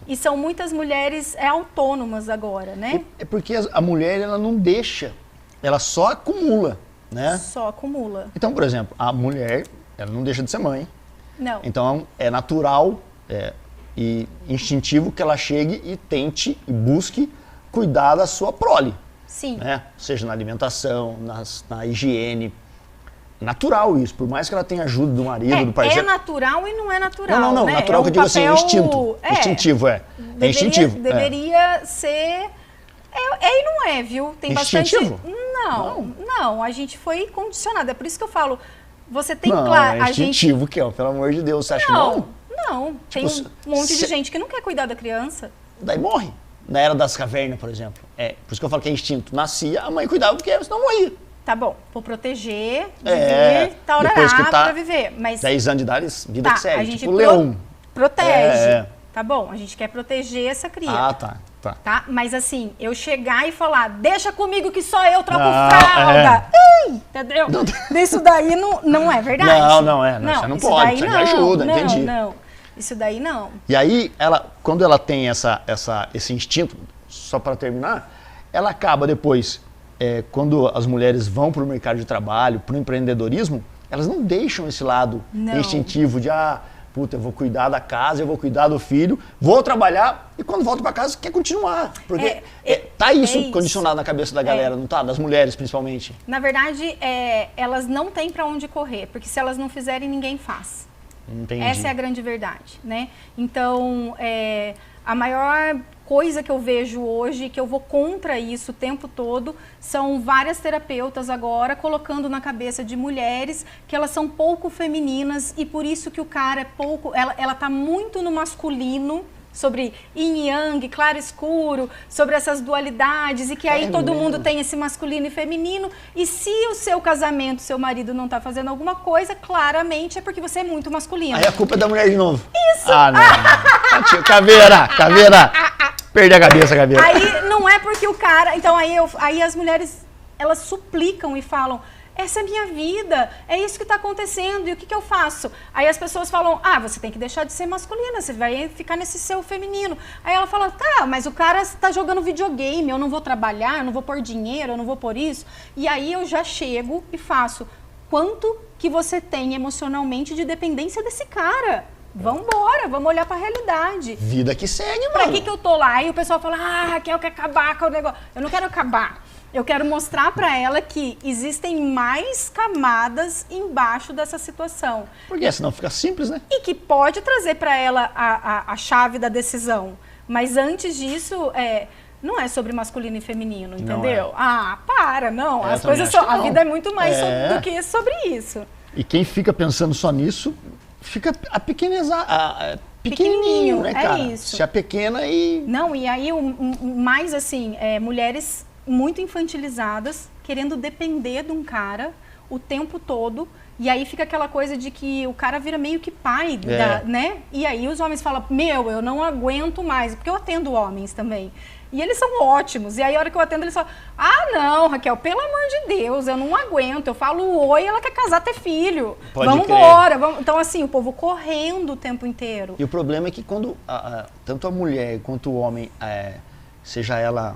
E são muitas mulheres autônomas agora, né? É porque a mulher, ela não deixa, ela só acumula. Né? Só acumula. Então, por exemplo, a mulher, ela não deixa de ser mãe. Não. Então, é natural e instintivo que ela chegue e tente e busque cuidar da sua prole. Sim. Né? Seja na alimentação, na higiene. Natural isso, por mais que ela tenha ajuda do marido, do parceiro. É natural e não é natural. Não, né? natural que eu digo assim, instinto. Instintivo, é instintivo. Deveria ser... e não é, viu? Tem instintivo? Bastante... Não, a gente foi condicionado. É por isso que eu falo, você tem claro. É instintivo, pelo amor de Deus, você acha que não? Não, tem um monte de gente que não quer cuidar da criança. Daí morre. Na Era das Cavernas, por exemplo. Por isso que eu falo que é instinto. Nascia, a mãe cuidava porque senão morria. Tá bom, vou proteger, viver, pra viver. Mas 10 anos de idade, vida que segue. A gente leão. Protege. Tá bom, a gente quer proteger essa cria. Tá. Mas assim, eu chegar e falar, deixa comigo que só eu troco fralda. Entendeu? Isso daí não é verdade. Não, você não pode, precisa de ajuda, entendi. Não, isso daí não. E aí, quando ela tem esse instinto, só para terminar, ela acaba depois, quando as mulheres vão para o mercado de trabalho, para o empreendedorismo, elas não deixam esse lado instintivo de, eu vou cuidar da casa, eu vou cuidar do filho, vou trabalhar e quando volto para casa quer continuar. Porque tá isso condicionado na cabeça da galera, não tá? Das mulheres principalmente. Na verdade, elas não têm para onde correr, porque se elas não fizerem, ninguém faz. Entendi. Essa é a grande verdade, né? Então, a maior coisa que eu vejo hoje, que eu vou contra isso o tempo todo, são várias terapeutas agora colocando na cabeça de mulheres que elas são pouco femininas e por isso que o cara é pouco... Ela tá muito no masculino sobre yin e yang, claro e escuro, sobre essas dualidades e que aí todo mundo tem esse masculino e feminino. E se o seu casamento, seu marido não tá fazendo alguma coisa, claramente é porque você é muito masculino. Aí a culpa é da mulher de novo. Isso! Ah, não. Caveira! Perde a cabeça, caveira. Aí não é porque o cara... Então aí as mulheres, elas suplicam e falam... Essa é minha vida, é isso que está acontecendo, e o que eu faço? Aí as pessoas falam, você tem que deixar de ser masculina, você vai ficar nesse seu feminino. Aí ela fala, tá, mas o cara está jogando videogame, eu não vou trabalhar, eu não vou pôr dinheiro, eu não vou pôr isso. E aí eu já chego e faço, quanto que você tem emocionalmente de dependência desse cara? Vambora, vamos olhar pra realidade. Vida que segue, mano. Pra que eu tô lá? E o pessoal fala, Raquel quer acabar com o negócio. Eu não quero acabar. Eu quero mostrar para ela que existem mais camadas embaixo dessa situação. Porque senão fica simples, né? E que pode trazer para ela a chave da decisão. Mas antes disso, não é sobre masculino e feminino, entendeu? Não. As coisas a vida é muito mais do que sobre isso. E quem fica pensando só nisso, fica pequenininho, né, cara? É isso. Se apequena e... Não, e aí mais assim, mulheres... muito infantilizadas, querendo depender de um cara o tempo todo, e aí fica aquela coisa de que o cara vira meio que pai, né? E aí os homens falam, eu não aguento mais, porque eu atendo homens também. E eles são ótimos, e aí a hora que eu atendo eles falam, não, Raquel, pelo amor de Deus, eu não aguento, eu falo oi, ela quer casar, ter filho, vamos embora. Então assim, o povo correndo o tempo inteiro. E o problema é que quando tanto a mulher quanto o homem, seja ela...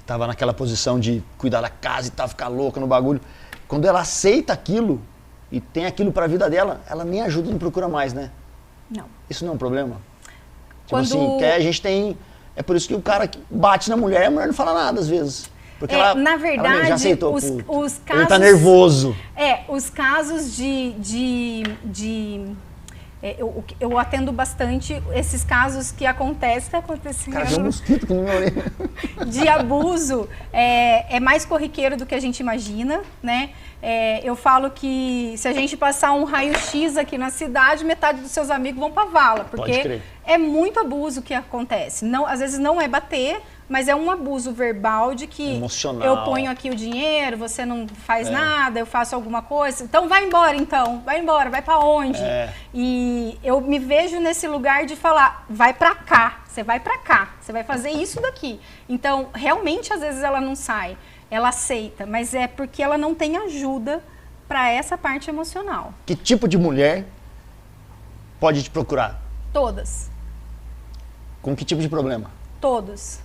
Tava naquela posição de cuidar da casa e tal, ficar louca no bagulho. Quando ela aceita aquilo e tem aquilo pra vida dela, ela nem ajuda e não procura mais, né? Não. Isso não é um problema? Tipo assim, que a gente tem... É por isso que o cara bate na mulher e a mulher não fala nada às vezes. Porque na verdade, ela já aceitou. os casos... Ele tá nervoso. Os casos eu atendo bastante esses casos que acontecem, tá acontecendo. Cara, tem um mosquito que não me olhei. De abuso, é mais corriqueiro do que a gente imagina, né? Eu falo que se a gente passar um raio-x aqui na cidade, metade dos seus amigos vão pra vala, porque é muito abuso que acontece. Não, às vezes não é bater, mas é um abuso verbal de que emocional. Eu ponho aqui o dinheiro, você não faz nada, eu faço alguma coisa. Então vai embora, vai pra onde? E eu me vejo nesse lugar de falar, vai pra cá, você vai pra cá, você vai fazer isso daqui. Então, realmente, às vezes ela não sai, ela aceita, mas é porque ela não tem ajuda pra essa parte emocional. Que tipo de mulher pode te procurar? Todas. Com que tipo de problema? Todos.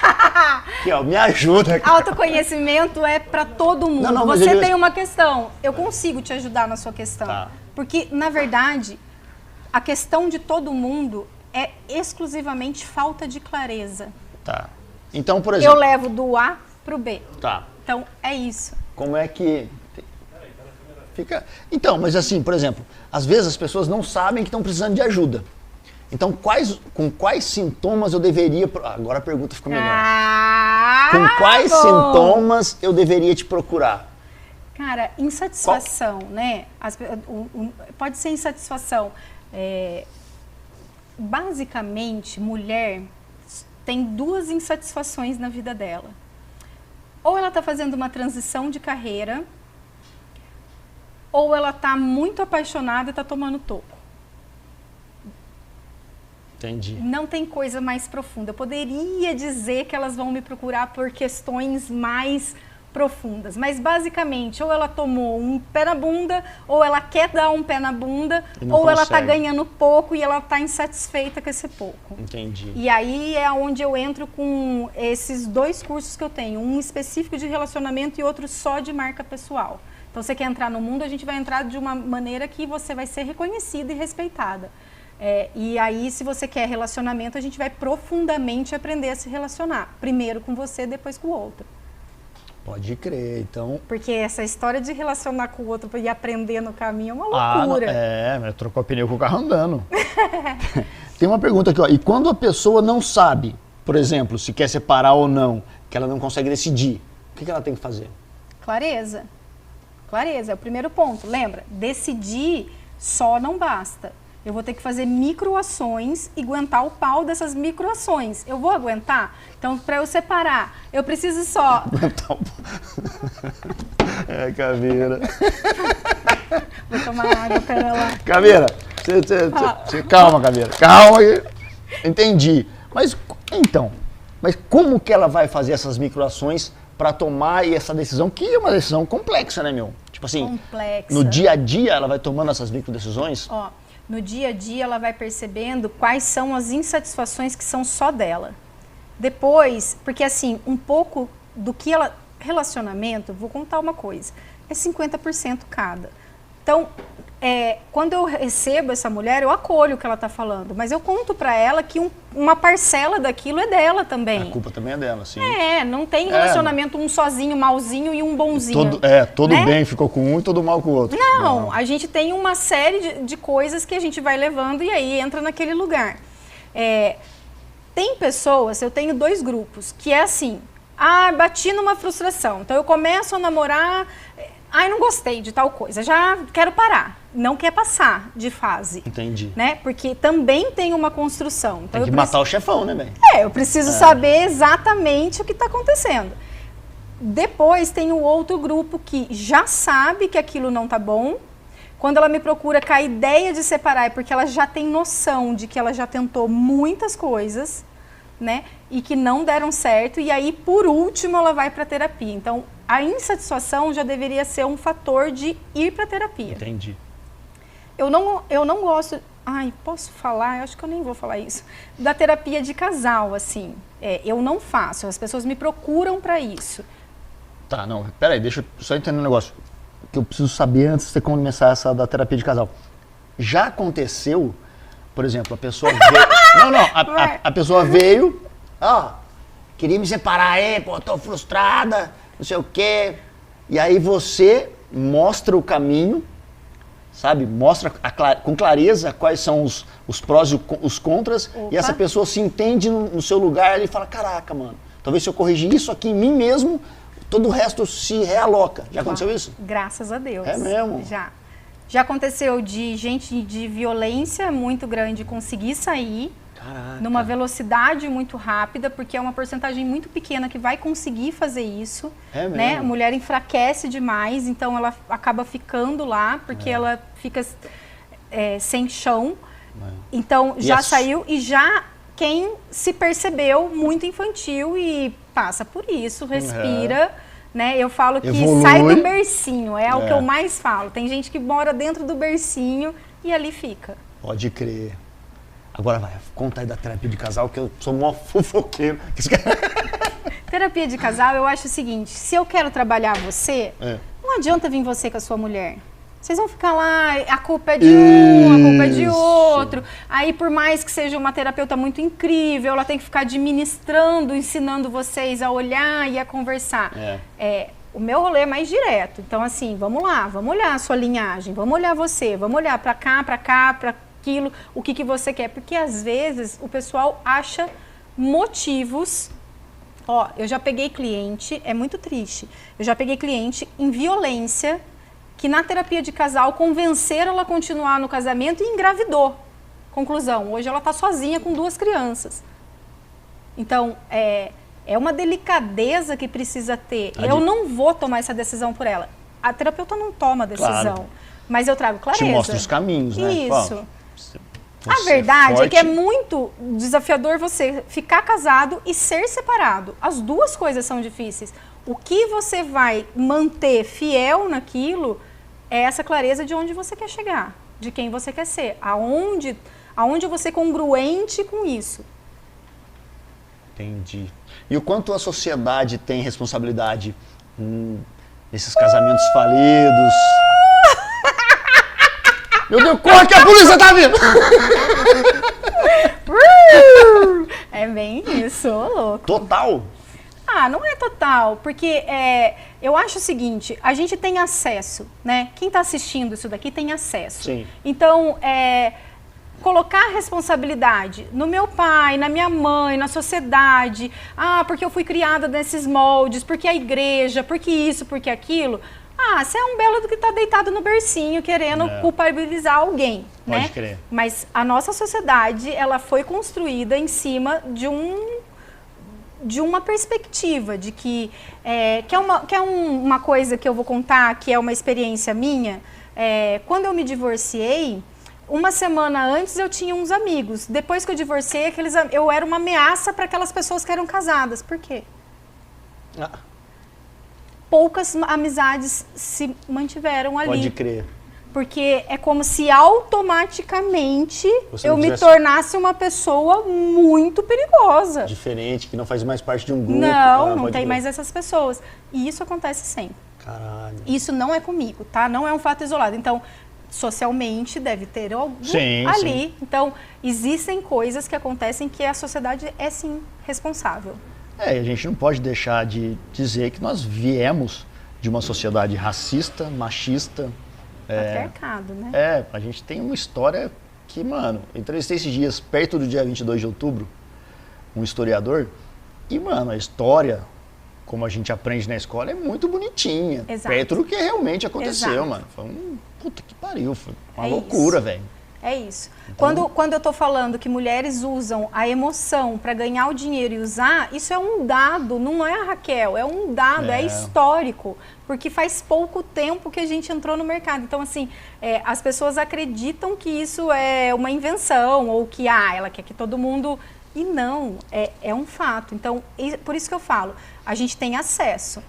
Aqui, ó, me ajuda. Autoconhecimento é para todo mundo. Não, você tem uma questão, eu consigo te ajudar na sua questão. Tá. Porque, na verdade, a questão de todo mundo é exclusivamente falta de clareza. Tá. Então, por exemplo... Eu levo do A pro B. Tá. Então, é isso. Como é que... Fica... Então, mas assim, por exemplo, às vezes as pessoas não sabem que estão precisando de ajuda. Então, com quais sintomas eu deveria... Agora a pergunta ficou melhor. Com quais sintomas eu deveria te procurar? Cara, insatisfação, né? Pode ser insatisfação. Basicamente, mulher tem duas insatisfações na vida dela. Ou ela está fazendo uma transição de carreira, ou ela está muito apaixonada e está tomando toco. Entendi. Não tem coisa mais profunda. Eu poderia dizer que elas vão me procurar por questões mais profundas, mas basicamente ou ela tomou um pé na bunda, ou ela quer dar um pé na bunda, ou ela está ganhando pouco e ela está insatisfeita com esse pouco. Entendi. E aí é onde eu entro com esses dois cursos que eu tenho, um específico de relacionamento e outro só de marca pessoal. Então, você quer entrar no mundo, a gente vai entrar de uma maneira que você vai ser reconhecida e respeitada. E aí, se você quer relacionamento, a gente vai profundamente aprender a se relacionar. Primeiro com você, depois com o outro. Pode crer, então... Porque essa história de relacionar com o outro e aprender no caminho é uma loucura. Mas trocou pneu com o carro andando. Tem uma pergunta aqui, ó. E quando a pessoa não sabe, por exemplo, se quer separar ou não, que ela não consegue decidir, o que ela tem que fazer? Clareza. Clareza é o primeiro ponto. Lembra? Decidir só não basta. Eu vou ter que fazer microações e aguentar o pau dessas microações. Eu vou aguentar? Então, para eu separar, eu preciso só... Aguentar o pau. Caveira. Vou tomar água, pera lá. Caveira, calma, Caveira. Calma aí. Entendi. Mas, então, como que ela vai fazer essas microações para tomar essa decisão, que é uma decisão complexa, né, meu? Tipo assim, complexa. No dia a dia ela vai tomando essas microdecisões? Ó, no dia a dia ela vai percebendo quais são as insatisfações que são só dela. Depois, porque assim, um pouco do que ela... Relacionamento, vou contar uma coisa, é 50% cada. Então, quando eu recebo essa mulher, eu acolho o que ela está falando, mas eu conto para ela que uma parcela daquilo é dela também. A culpa também é dela, sim. Não tem relacionamento um sozinho, malzinho e um bonzinho. Todo né? Bem ficou com um e todo mal com o outro. Não, a gente tem uma série de coisas que a gente vai levando e aí entra naquele lugar. Tem pessoas, eu tenho 2 grupos, que é assim... bati numa frustração. Então eu começo a namorar, não gostei de tal coisa, já quero parar. Não quer passar de fase. Entendi. Né? Porque também tem uma construção. Então, tem que matar o chefão, né, bem? Eu preciso saber exatamente o que está acontecendo. Depois tem o outro grupo que já sabe que aquilo não tá bom. Quando ela me procura com a ideia de separar, é porque ela já tem noção de que ela já tentou muitas coisas, né? E que não deram certo, e aí, por último, ela vai para terapia. Então, a insatisfação já deveria ser um fator de ir para terapia. Entendi. Eu não gosto... posso falar? Eu acho que eu nem vou falar isso. Da terapia de casal, assim. Eu não faço, as pessoas me procuram para isso. Tá, não, peraí, deixa eu só entender um negócio que eu preciso saber antes de você começar essa da terapia de casal. Já aconteceu, por exemplo, a pessoa veio... a pessoa veio... queria me separar tô frustrada, não sei o quê. E aí você mostra o caminho, sabe? Mostra com clareza quais são os prós e os contras. Opa. E essa pessoa se entende no seu lugar e fala, caraca, mano, talvez se eu corrigir isso aqui em mim mesmo, todo o resto se realoca. Já aconteceu isso? Graças a Deus. É mesmo? Já aconteceu de gente de violência muito grande conseguir sair. Caraca. Numa velocidade muito rápida, porque é uma porcentagem muito pequena que vai conseguir fazer isso. Né? A mulher enfraquece demais, então ela acaba ficando lá, porque ela fica sem chão. Então já saiu, e já quem se percebeu muito infantil e passa por isso, respira. Né? Eu falo que sai do bercinho, é o que eu mais falo. Tem gente que mora dentro do bercinho e ali fica. Pode crer. Agora vai, conta aí da terapia de casal, que eu sou mó fofoqueiro. Terapia de casal, eu acho o seguinte, se eu quero trabalhar você, não adianta vir você com a sua mulher. Vocês vão ficar lá, a culpa é de um, a culpa é de outro. Aí, por mais que seja uma terapeuta muito incrível, ela tem que ficar administrando, ensinando vocês a olhar e a conversar. O meu rolê é mais direto. Então, assim, vamos lá, vamos olhar a sua linhagem, vamos olhar você, vamos olhar pra cá, pra aquilo, o que você quer. Porque, às vezes, o pessoal acha motivos... eu já peguei cliente, é muito triste, eu já peguei cliente em violência, que na terapia de casal convenceram ela a continuar no casamento e engravidou. Conclusão, hoje ela está sozinha com 2 crianças. Então, é uma delicadeza que precisa ter. Eu não vou tomar essa decisão por ela. A terapeuta não toma a decisão, mas eu trago clareza. Te mostra os caminhos, né? Isso. A verdade é que é muito desafiador você ficar casado e ser separado. As duas coisas são difíceis. O que você vai manter fiel naquilo é essa clareza de onde você quer chegar, de quem você quer ser, aonde você é congruente com isso. Entendi. E o quanto a sociedade tem responsabilidade nesses casamentos falidos? Meu Deus, corre que a polícia tá vindo! É bem isso, louco. Total? Não é total, porque eu acho o seguinte, a gente tem acesso, né? Quem está assistindo isso daqui tem acesso. Sim. Então, colocar a responsabilidade no meu pai, na minha mãe, na sociedade, porque eu fui criada nesses moldes, porque a igreja, porque isso, porque aquilo, Você é um belo do que tá deitado no bercinho querendo culpabilizar alguém, né? Pode crer. Mas a nossa sociedade, ela foi construída em cima de uma perspectiva de que é uma coisa que eu vou contar, que é uma experiência minha. Quando eu me divorciei, uma semana antes eu tinha uns amigos. Depois que eu divorciei, eu era uma ameaça para aquelas pessoas que eram casadas. Por quê? Poucas amizades se mantiveram ali. Pode crer. Porque é como se automaticamente eu me tornasse uma pessoa muito perigosa. Diferente, que não faz mais parte de um grupo. Não tem mais essas pessoas. E isso acontece sempre. Caralho. Isso não é comigo, tá? Não é um fato isolado. Então, socialmente deve ter algum ali. Sim. Então, existem coisas que acontecem que a sociedade é sim responsável. A gente não pode deixar de dizer que nós viemos de uma sociedade racista, machista. Patriarcado, né? A gente tem uma história que, mano, eu entrevistei esses dias, perto do dia 22 de outubro, um historiador, e, mano, a história, como a gente aprende na escola, é muito bonitinha. Exato. Perto do que realmente aconteceu, Exato. Mano. Foi puta que pariu, foi uma loucura, velho. É isso. Então, quando eu tô falando que mulheres usam a emoção para ganhar o dinheiro e usar, isso é um dado, não é a Raquel, é um dado, é histórico, porque faz pouco tempo que a gente entrou no mercado. Então, assim, as pessoas acreditam que isso é uma invenção, ou que ela quer que todo mundo... E não, é um fato. Então, por isso que eu falo, a gente tem acesso.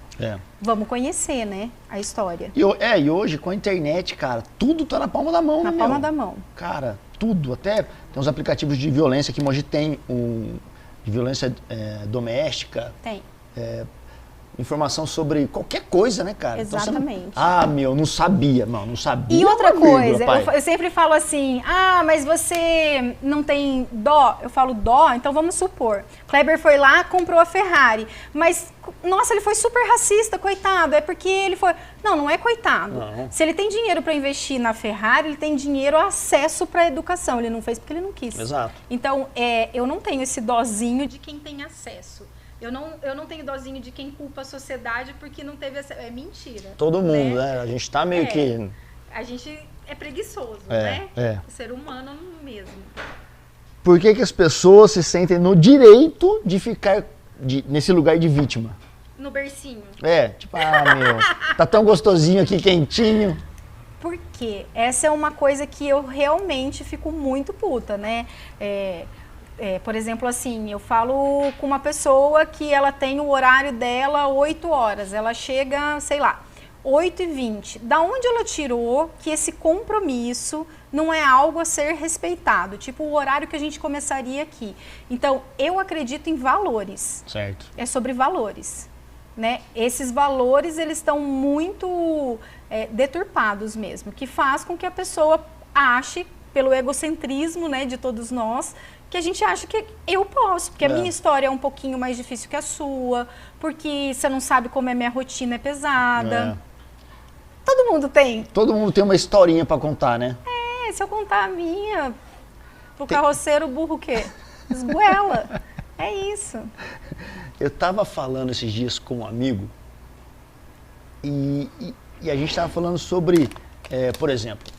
Vamos conhecer, né, a história. E hoje, com a internet, cara, tudo tá na palma da mão, né, Na palma da mão. Cara, tudo. Até tem uns aplicativos de violência que hoje tem, de violência doméstica. Tem. Informação sobre qualquer coisa, né, cara? Exatamente. Então, não sabia. Não sabia. E outra coisa, eu sempre falo assim, mas você não tem dó? Eu falo dó, então vamos supor. Kleber foi lá, comprou a Ferrari, mas, nossa, ele foi super racista, coitado, é porque ele foi... Não é coitado. Não. Se ele tem dinheiro para investir na Ferrari, ele tem dinheiro, acesso para a educação. Ele não fez porque ele não quis. Exato. Então, eu não tenho esse dozinho de quem tem acesso. Eu não tenho dozinho de quem culpa a sociedade porque não teve essa... É mentira. Todo mundo, né? A gente tá meio que... A gente é preguiçoso, né? O ser humano mesmo. Por que as pessoas se sentem no direito de ficar nesse lugar de vítima? No bercinho. Tá tão gostosinho aqui, quentinho. Porque essa é uma coisa que eu realmente fico muito puta, né? Por exemplo, assim, eu falo com uma pessoa que ela tem o horário dela 8 horas, ela chega, sei lá, 8h20. Da onde ela tirou que esse compromisso não é algo a ser respeitado? Tipo, o horário que a gente começaria aqui. Então, eu acredito em valores. Certo. É sobre valores, né? Esses valores, eles estão muito deturpados mesmo, que faz com que a pessoa ache, pelo egocentrismo, né, de todos nós, que a gente acha que eu posso, porque a minha história é um pouquinho mais difícil que a sua, porque você não sabe como é minha rotina, é pesada. Todo mundo tem. Todo mundo tem uma historinha pra contar, né? Se eu contar a minha, pro carroceiro, o burro o quê? Esguela. É isso. Eu tava falando esses dias com um amigo e a gente tava falando sobre, por exemplo,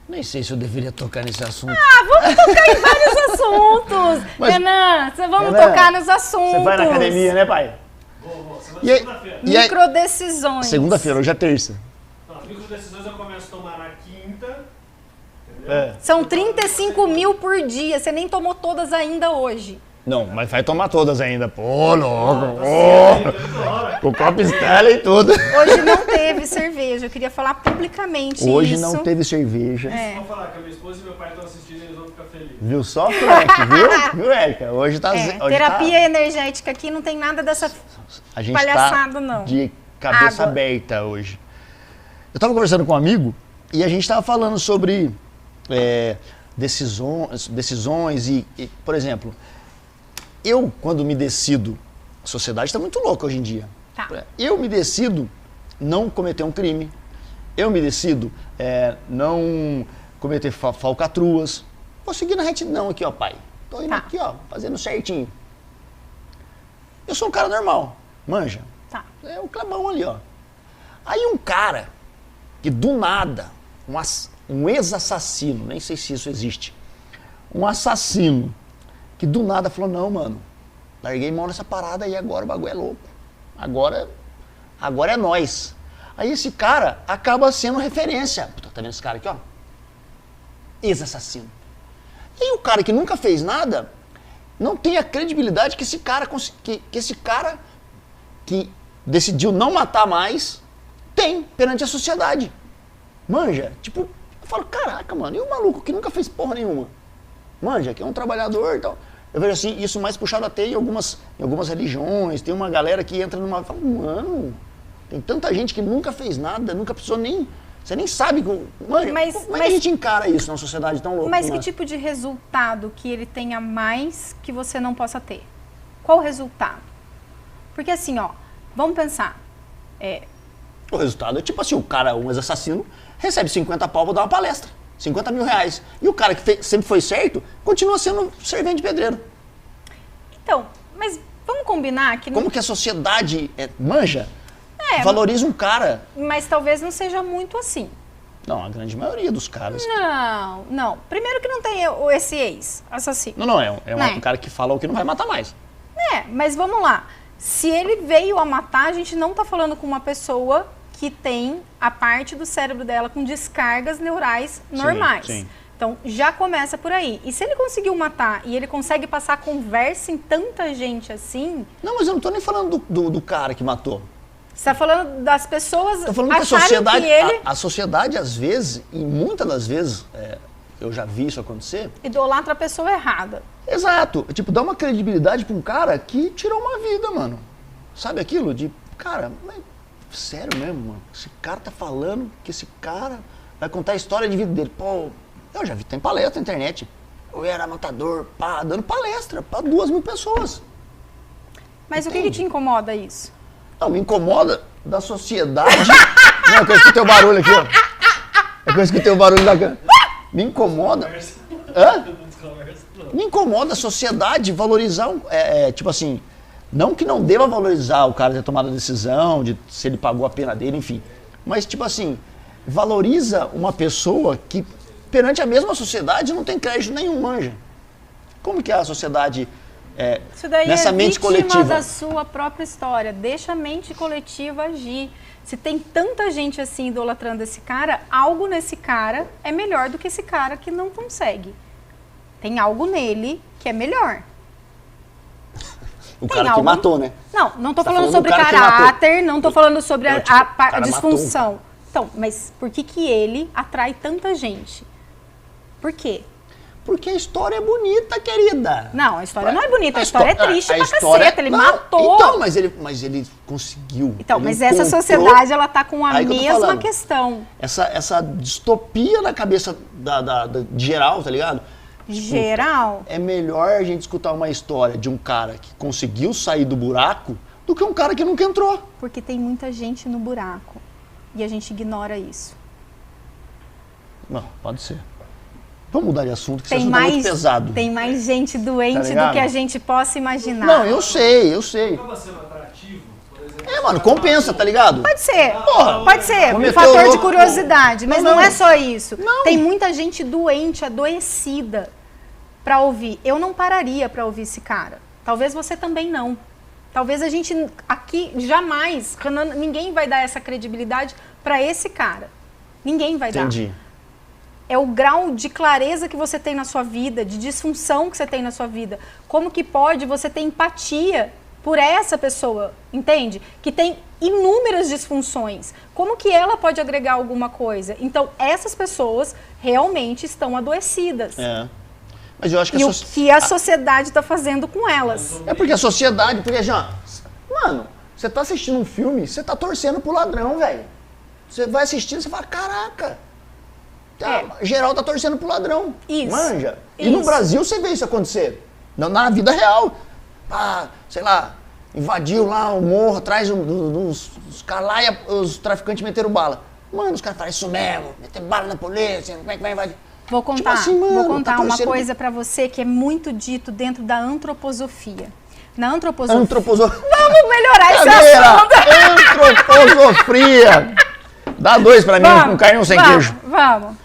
nem sei se eu deveria tocar nesse assunto. Vamos tocar em vários assuntos. Renan, vamos tocar nos assuntos. Você vai na academia, né, pai? Vou. Segunda-feira. Microdecisões. Segunda-feira, hoje é terça. Não, as microdecisões eu começo a tomar na quinta. Entendeu? São 35 mil por dia. Você nem tomou todas ainda hoje. Não, mas vai tomar todas ainda. Pô, louco. Com copo Stella e tudo. Hoje não teve cerveja. Eu queria falar publicamente isso. Hoje não teve cerveja. Vou falar que a minha esposa e meu pai estão assistindo e eles vão ficar felizes. Viu só, Frank? Viu, Érica? Hoje tá... Hoje terapia energética aqui não tem nada dessa palhaçada, não. De cabeça aberta hoje. Eu tava conversando com um amigo e a gente tava falando sobre decisões e, por exemplo... Eu, quando me decido, a sociedade está muito louca hoje em dia. Eu me decido não cometer um crime. Eu me decido não cometer falcatruas. Vou seguir na retidão aqui, ó, pai. Tô indo aqui, ó, fazendo certinho. Eu sou um cara normal, manja. É o Clebão ali, ó. Aí um cara que do nada, um ex-assassino, nem sei se isso existe, um assassino que do nada falou, não, mano, larguei mão nessa parada aí, agora o bagulho é louco. Agora é nós. Aí esse cara acaba sendo referência. Tá vendo esse cara aqui, ó? Ex-assassino. E o cara que nunca fez nada não tem a credibilidade que esse cara que decidiu não matar mais tem perante a sociedade. Manja? Tipo, eu falo, caraca, mano, e o maluco que nunca fez porra nenhuma? Manja, que é um trabalhador e tal. Eu vejo assim, isso mais puxado até em algumas religiões, tem uma galera que entra numa... Fala, mano, tem tanta gente que nunca fez nada, nunca precisou nem... Você nem sabe como é que a gente encara isso numa sociedade tão louca. Mas que tipo de resultado que ele tenha mais que você não possa ter? Qual o resultado? Porque assim, ó, vamos pensar. O resultado é tipo assim, o cara, um ex-assassino, recebe 50 pau pra dar uma palestra. 50 mil reais. E o cara que sempre foi certo, continua sendo servente de pedreiro. Então, mas vamos combinar que... Como que a sociedade manja? Valoriza um cara. Mas talvez não seja muito assim. Não, a grande maioria dos caras. Não. Primeiro que não tem esse ex-assassino. Não, é um cara que fala o que não vai matar mais. Mas vamos lá. Se ele veio a matar, a gente não tá falando com uma pessoa que tem a parte do cérebro dela com descargas neurais normais. Sim. Então, já começa por aí. E se ele conseguiu matar e ele consegue passar conversa em tanta gente assim... Não, mas eu não tô nem falando do cara que matou. Você está falando das pessoas Tô falando que a sociedade, às vezes, e muitas das vezes, eu já vi isso acontecer... idolatra a pessoa errada. Exato. Tipo, dá uma credibilidade pra um cara que tirou uma vida, mano. Sabe aquilo? De, cara, mas, sério mesmo, mano? Esse cara tá falando que esse cara vai contar a história de vida dele. Pô, eu já vi, tem palestra na internet. Eu era matador, pá, dando palestra pra 2.000 pessoas. Mas entende? O que te incomoda isso? Não, me incomoda da sociedade. Não, é que eu escutei o barulho aqui, ó. É que eu escutei o barulho da câmera. Me incomoda. Hã? Me incomoda a sociedade valorizar tipo assim, não que não deva valorizar o cara ter tomado a decisão, de se ele pagou a pena dele, enfim. Mas, tipo assim, valoriza uma pessoa que, perante a mesma sociedade, não tem crédito nenhum, manja. Como que é a sociedade... Isso daí nessa mente coletiva da sua própria história. Deixa a mente coletiva agir. Se tem tanta gente assim idolatrando esse cara, algo nesse cara é melhor do que esse cara que não consegue. Tem algo nele que é melhor. O cara que matou, né? Não tô falando sobre caráter, não tô falando sobre a disfunção. Então, mas por que ele atrai tanta gente? Por quê? Porque a história é bonita, querida. Não, a história não é bonita, a história é triste pra caceta, ele matou. Então, mas ele conseguiu. Então, mas essa sociedade, ela tá com a mesma questão. Essa distopia na cabeça de geral, tá ligado? Geral? É melhor a gente escutar uma história de um cara que conseguiu sair do buraco do que um cara que nunca entrou. Porque tem muita gente no buraco e a gente ignora isso. Não, pode ser. Vamos mudar de assunto, que esse assunto é muito pesado. Tem mais gente doente do que a gente possa imaginar. Não, eu sei. Acaba sendo atrativo, por exemplo. Mano, compensa, tá ligado? Pode ser, pode ser, um fator de curiosidade, mas não é só isso. Não. Tem muita gente doente, adoecida pra ouvir. Eu não pararia pra ouvir esse cara. Talvez você também não. Talvez a gente aqui jamais, ninguém vai dar essa credibilidade pra esse cara. Ninguém vai dar. Entendi. É o grau de clareza que você tem na sua vida, de disfunção que você tem na sua vida. Como que pode você ter empatia por essa pessoa, entende? Que tem inúmeras disfunções. Como que ela pode agregar alguma coisa? Então, essas pessoas realmente estão adoecidas. Mas eu acho que o que a sociedade está fazendo com elas. É porque a sociedade... Porque, já, mano, você tá assistindo um filme, você tá torcendo pro ladrão, velho. Você vai assistindo e você fala, caraca... Geral tá torcendo pro ladrão. Isso. Manja. E no Brasil você vê isso acontecer. Na vida real. Sei lá, invadiu lá o morro atrás dos caras lá e os traficantes meteram bala. Mano, os caras falam isso mesmo, meter bala na polícia, como é que vai invadir? Vou contar, uma coisa pra você que é muito dito dentro da antroposofia. Na antroposofia. Vamos melhorar esse assunto. Antroposofia. Dá 2 pra mim, com carne ou sem queijo. Vamos.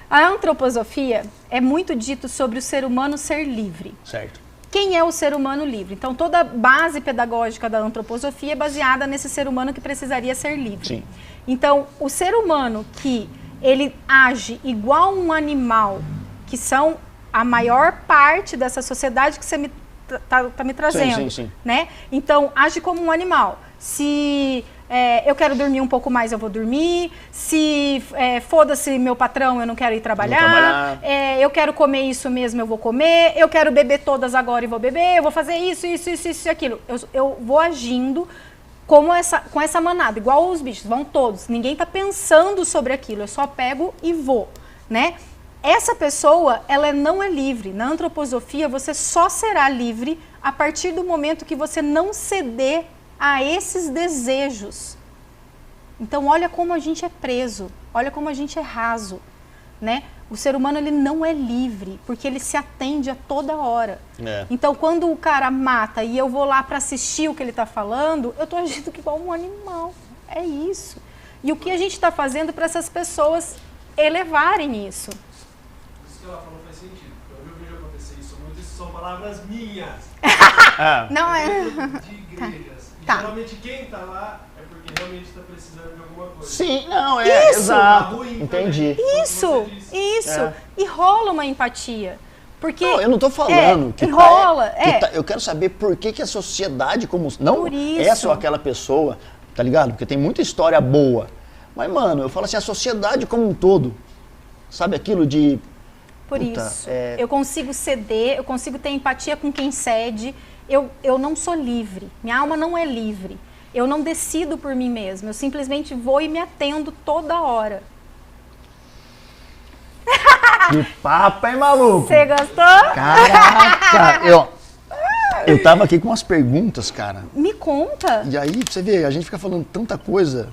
A antroposofia é muito dito sobre o ser humano ser livre. Certo. Quem é o ser humano livre? Então, toda a base pedagógica da antroposofia é baseada nesse ser humano que precisaria ser livre. Sim. Então, o ser humano que ele age igual um animal, que são a maior parte dessa sociedade que você tá me trazendo, sim. Né? Então, age como um animal. Se eu quero dormir um pouco mais, eu vou dormir. Se foda-se meu patrão, eu não quero ir trabalhar. Eu quero comer isso mesmo, eu vou comer. Eu quero beber todas agora e vou beber. Eu vou fazer isso e aquilo. Eu vou agindo com essa manada, igual os bichos, vão todos. Ninguém tá pensando sobre aquilo, eu só pego e vou, né? Essa pessoa, ela não é livre. Na antroposofia, você só será livre a partir do momento que você não ceder a esses desejos. Então, olha como a gente é preso, olha como a gente é raso, né? O ser humano, ele não é livre, porque ele se atende a toda hora. Então, quando o cara mata e eu vou lá para assistir o que ele está falando, eu estou agindo igual um animal. É isso. E o que a gente está fazendo para essas pessoas elevarem isso? Isso que ela falou faz sentido. Eu vejo acontecer isso muito, isso são palavras minhas. Não é... De igrejas. Tá. Geralmente quem está lá é porque realmente está precisando de alguma coisa. Sim, não, Isso. Exato. Entendi. Isso. E rola uma empatia. Porque não, eu não estou falando que rola. Eu quero saber por que a sociedade como... Não por isso. é só aquela pessoa, tá ligado? Porque tem muita história boa. Mas, mano, eu falo assim, a sociedade como um todo, sabe aquilo de... Por isso, eu consigo ceder, eu consigo ter empatia com quem cede. Eu não sou livre, minha alma não é livre. Eu não decido por mim mesma, eu simplesmente vou e me atendo toda hora. Que papo, hein, maluco? Você gostou? Caraca! Eu tava aqui com umas perguntas, cara. Me conta. E aí, você vê, a gente fica falando tanta coisa.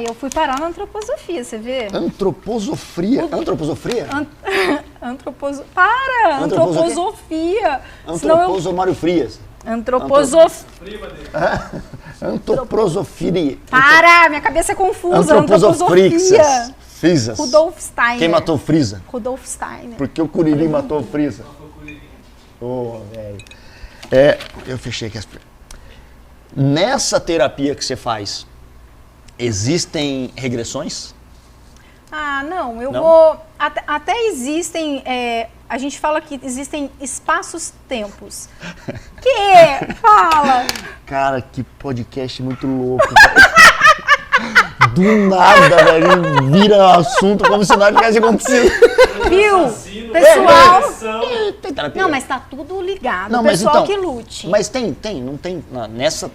Eu fui parar na antroposofia, você vê? Antroposofia? Antroposofia? Antroposofia. Antroposomário Frias. Antroposofia. Antroposofia. Para, minha cabeça é confusa. Antroposofrixas. Frisas. Rudolf Steiner. Quem matou Frisa? Rudolf Steiner. Porque o Curirim matou o Frisa. Velho. Eu fechei aqui as perguntas. Nessa terapia que você faz, existem regressões? Não, vou... Até existem... a gente fala que existem espaços-tempos. Fala! Cara, que podcast muito louco. Do nada, velho, vira assunto como se nada tivesse acontecido. Viu? Pessoal... Não, mas tá tudo ligado. Não, o pessoal então, que lute. Mas não tem? Nessa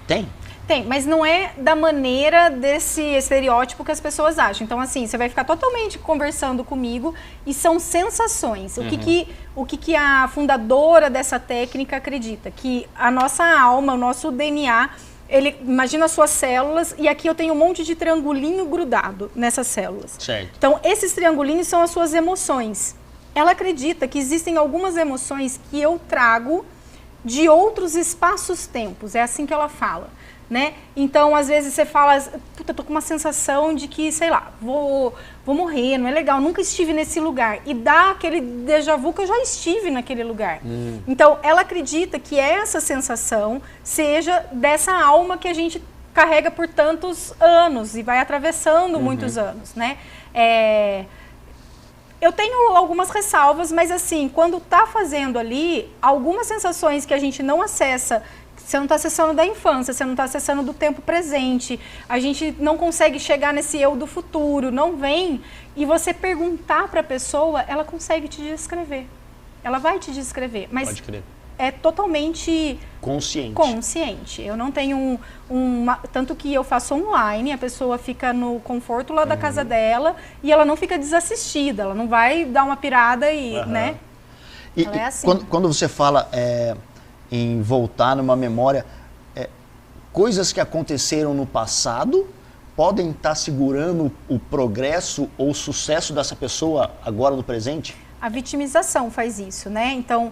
tem? Tem, mas não é da maneira desse estereótipo que as pessoas acham. Então, assim, você vai ficar totalmente conversando comigo e são sensações. O que a fundadora dessa técnica acredita? Que a nossa alma, o nosso DNA... imagina as suas células e aqui eu tenho um monte de triangulinho grudado nessas células. Certo. Então, esses triangulinhos são as suas emoções. Ela acredita que existem algumas emoções que eu trago de outros espaços-tempos. É assim que ela fala, né? Então, às vezes você fala, puta, tô com uma sensação de que, sei lá, vou morrer, não é legal, nunca estive nesse lugar. E dá aquele déjà vu que eu já estive naquele lugar. Então, ela acredita que essa sensação seja dessa alma que a gente carrega por tantos anos e vai atravessando muitos anos, né? Eu tenho algumas ressalvas, mas assim, quando tá fazendo ali, algumas sensações que a gente não acessa, você não está acessando da infância, você não está acessando do tempo presente, a gente não consegue chegar nesse eu do futuro, não vem, e você perguntar para a pessoa, ela consegue te descrever. Ela vai te descrever, mas Pode crer. É totalmente consciente. Eu não tenho tanto que eu faço online, a pessoa fica no conforto lá da casa dela e ela não fica desassistida, ela não vai dar uma pirada né? E, ela é assim. Quando você fala em voltar numa memória, coisas que aconteceram no passado podem estar segurando o progresso ou o sucesso dessa pessoa agora no presente? A vitimização faz isso, né? Então,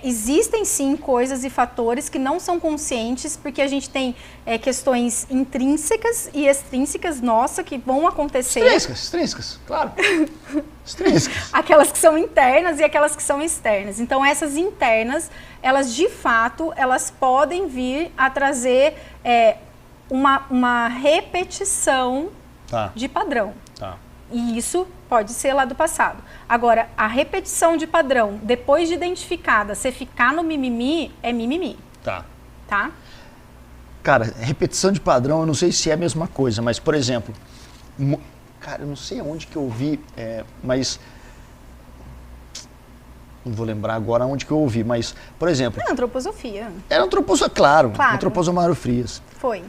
existem sim coisas e fatores que não são conscientes, porque a gente tem questões intrínsecas e extrínsecas, nossa, que vão acontecer. Extrínsecas, claro. Extrínsecas. Aquelas que são internas e aquelas que são externas. Então, essas internas, elas de fato, elas podem vir a trazer uma repetição de padrão. Tá. E isso pode ser lá do passado. Agora, a repetição de padrão, depois de identificada, você ficar no mimimi, é mimimi. Tá. Tá? Cara, repetição de padrão, eu não sei se é a mesma coisa, mas, por exemplo, cara, eu não sei aonde que eu ouvi, mas... Não vou lembrar agora onde que eu ouvi, mas, por exemplo... É antroposofia. Era antroposofia, claro. Antroposofia Mário Frias. Foi.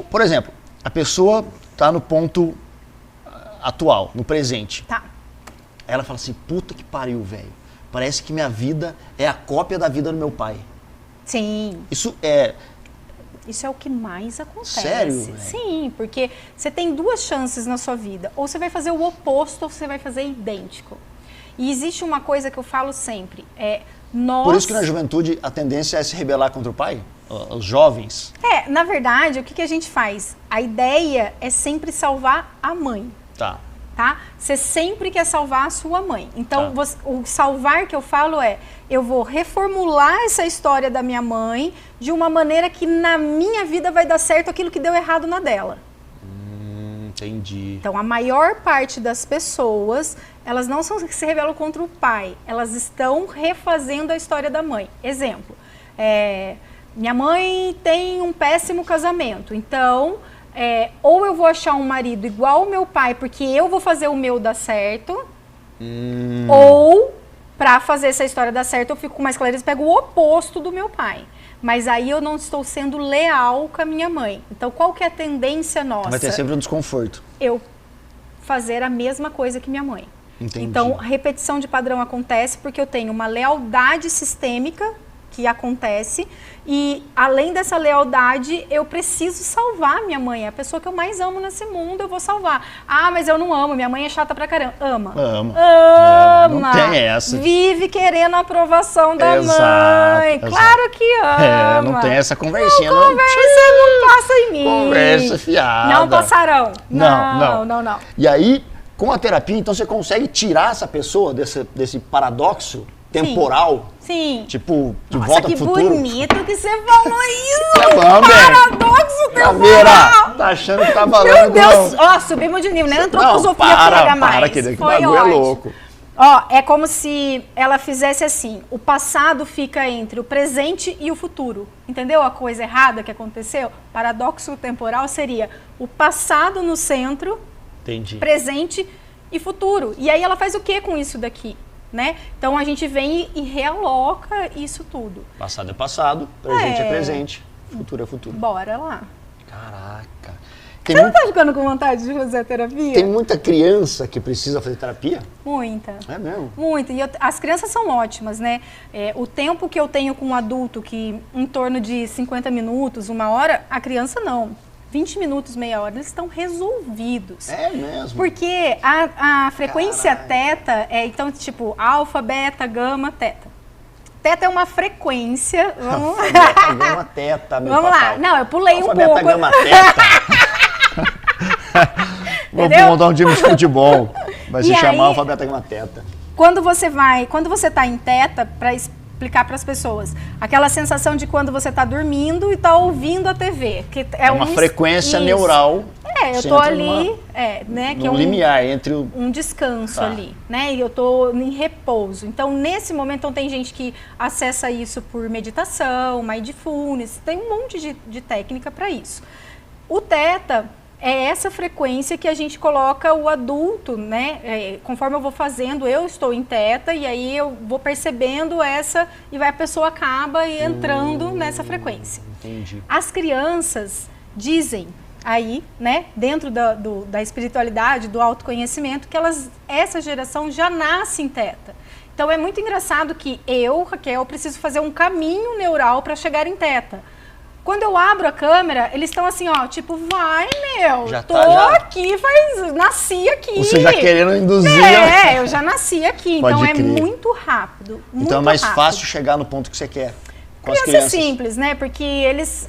Por exemplo, a pessoa está no ponto atual, no presente. Tá. Ela fala assim, puta que pariu, velho. Parece que minha vida é a cópia da vida do meu pai. Sim. Isso é o que mais acontece. Sério, véio? Sim, porque você tem duas chances na sua vida. Ou você vai fazer o oposto, ou você vai fazer idêntico. E existe uma coisa que eu falo sempre, Por isso que na juventude a tendência é se rebelar contra o pai? Os jovens? Na verdade, o que a gente faz? A ideia é sempre salvar a mãe. Tá. Você sempre quer salvar a sua mãe. Então, o salvar que eu falo eu vou reformular essa história da minha mãe de uma maneira que na minha vida vai dar certo aquilo que deu errado na dela. Entendi. Então, a maior parte das pessoas, elas não se rebelam contra o pai, elas estão refazendo a história da mãe. Exemplo, minha mãe tem um péssimo casamento, então... ou eu vou achar um marido igual ao meu pai, porque eu vou fazer o meu dar certo, ou, para fazer essa história dar certo, eu fico com mais clareza e pego o oposto do meu pai. Mas aí eu não estou sendo leal com a minha mãe. Então, qual que é a tendência nossa? Vai ter sempre um desconforto. Eu fazer a mesma coisa que minha mãe. Entendi. Então, a repetição de padrão acontece porque eu tenho uma lealdade sistêmica que acontece e, além dessa lealdade, eu preciso salvar minha mãe. É a pessoa que eu mais amo nesse mundo, eu vou salvar. Ah, mas eu não amo, minha mãe é chata pra caramba. Ama. Não tem essa. Vive querendo a aprovação da Exato, mãe. exato. Claro que ama. Não tem essa conversinha. Não, conversa não passa em mim. Conversa fiada. Não passarão. Não. Não. E aí, com a terapia, então você consegue tirar essa pessoa desse paradoxo temporal? Sim. Tipo, de Nossa, volta ao futuro? que bonito que você falou isso! É bom, paradoxo temporal! Tá achando que tá falando? Meu Deus! Ó, subimos de nível, nem antroposofia pega mais. Que foi bagulho é louco. Ó, é como se ela fizesse assim, o passado fica entre o presente e o futuro. Entendeu a coisa errada que aconteceu? Paradoxo temporal seria o passado no centro, Entendi. Presente e futuro. E aí ela faz o que com isso daqui? Né? Então a gente vem e realoca isso tudo. Passado é passado, presente é presente, futuro é futuro. Bora lá. Caraca. Você não tá ficando com vontade de fazer a terapia? Tem muita criança que precisa fazer terapia? Muita. É mesmo? Muita. E as crianças são ótimas, né? O tempo que eu tenho com um adulto, que em torno de 50 minutos, 1 hora, a criança não. 20 minutos, meia hora, eles estão resolvidos. É mesmo? Porque a frequência teta então, tipo, alfa, beta, gama, teta. Teta é uma frequência. Vamos beta, gama, teta, meu Vamos papai. lá. Não, eu pulei alfa, um pouco. Beta, gama, teta. Vou montar um time de futebol. Vai se chamar alfa, beta, gama, teta. Quando você tá em teta, para explicar para as pessoas, aquela sensação de quando você está dormindo e está ouvindo a TV, que é uma frequência neural. Eu tô ali, né, que é um limiar entre um descanso ali, né? E eu tô em repouso. Então, nesse momento, tem gente que acessa isso por meditação, mindfulness, tem um monte de técnica para isso. O teta é essa frequência que a gente coloca o adulto, né? Conforme eu vou fazendo, eu estou em teta e aí eu vou percebendo e a pessoa acaba entrando nessa frequência. Entendi. As crianças dizem aí, né, dentro da espiritualidade, do autoconhecimento, que essa geração já nasce em teta. Então é muito engraçado que Raquel, preciso fazer um caminho neural para chegar em teta. Quando eu abro a câmera, eles estão assim, ó, tipo, vai, meu, já tô já... aqui, nasci aqui. Você já querendo induzir. Eu já nasci aqui, então é muito rápido. Então é mais fácil chegar no ponto que você quer. Criança simples, né? Porque eles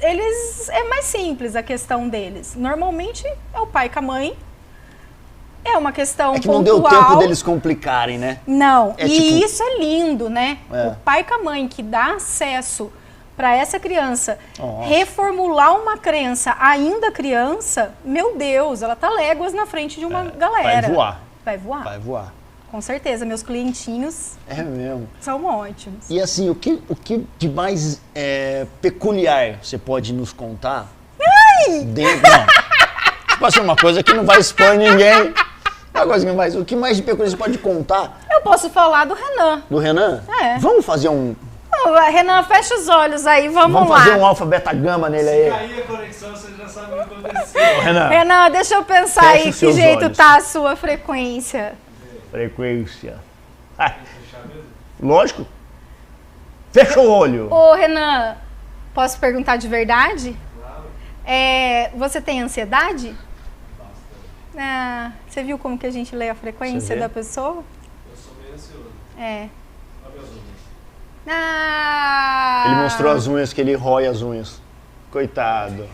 é mais simples a questão deles. Normalmente é o pai com a mãe. É uma questão pontual. Não deu tempo deles complicarem, né? Não. E isso é lindo, né? O pai com a mãe que dá acesso para essa criança reformular uma crença ainda criança, meu Deus, ela tá léguas na frente de uma galera. Vai voar. Vai voar. Vai voar. Com certeza, meus clientinhos são ótimos. E assim, o que de mais peculiar você pode nos contar? Tipo assim, uma coisa que não vai expor ninguém. Uma coisa que mais, o que mais de peculiar você pode contar? Eu posso falar do Renan. Do Renan? Vamos fazer um... Renan, fecha os olhos aí, vamos lá. Vamos fazer um alfa, beta, gama nele aí. Se cair a conexão, você já sabe o que aconteceu. Renan, deixa eu pensar aí que jeito tá a sua frequência. Frequência. Lógico. Fecha o olho. Ô, Renan, posso perguntar de verdade? Claro. Você tem ansiedade? Bastante. Você viu como que a gente lê a frequência da pessoa? Eu sou meio ansioso. Olha minhas unhas. Ele mostrou as unhas, que ele rói as unhas. Coitado.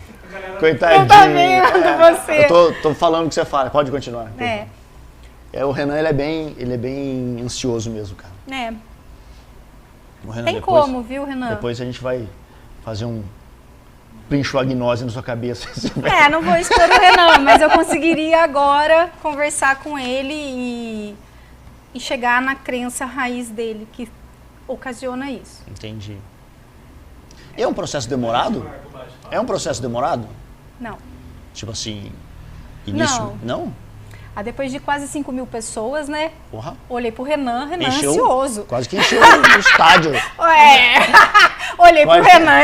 Coitadinho. Não tá vendo você. Eu tô falando o que você fala. Pode continuar. O Renan, ele é bem ansioso mesmo, cara. O Renan, tem depois, como, viu, Renan? Depois a gente vai fazer um pinchoagnose na sua cabeça. Não vou expor o Renan, mas eu conseguiria agora conversar com ele e chegar na crença raiz dele, que ocasiona isso. Entendi. É um processo demorado? É um processo demorado? Não. Tipo assim, início? Não? Depois de quase 5 mil pessoas, né? Porra. Olhei pro Renan ansioso. Quase que encheu o estádio. Olhei pro Renan,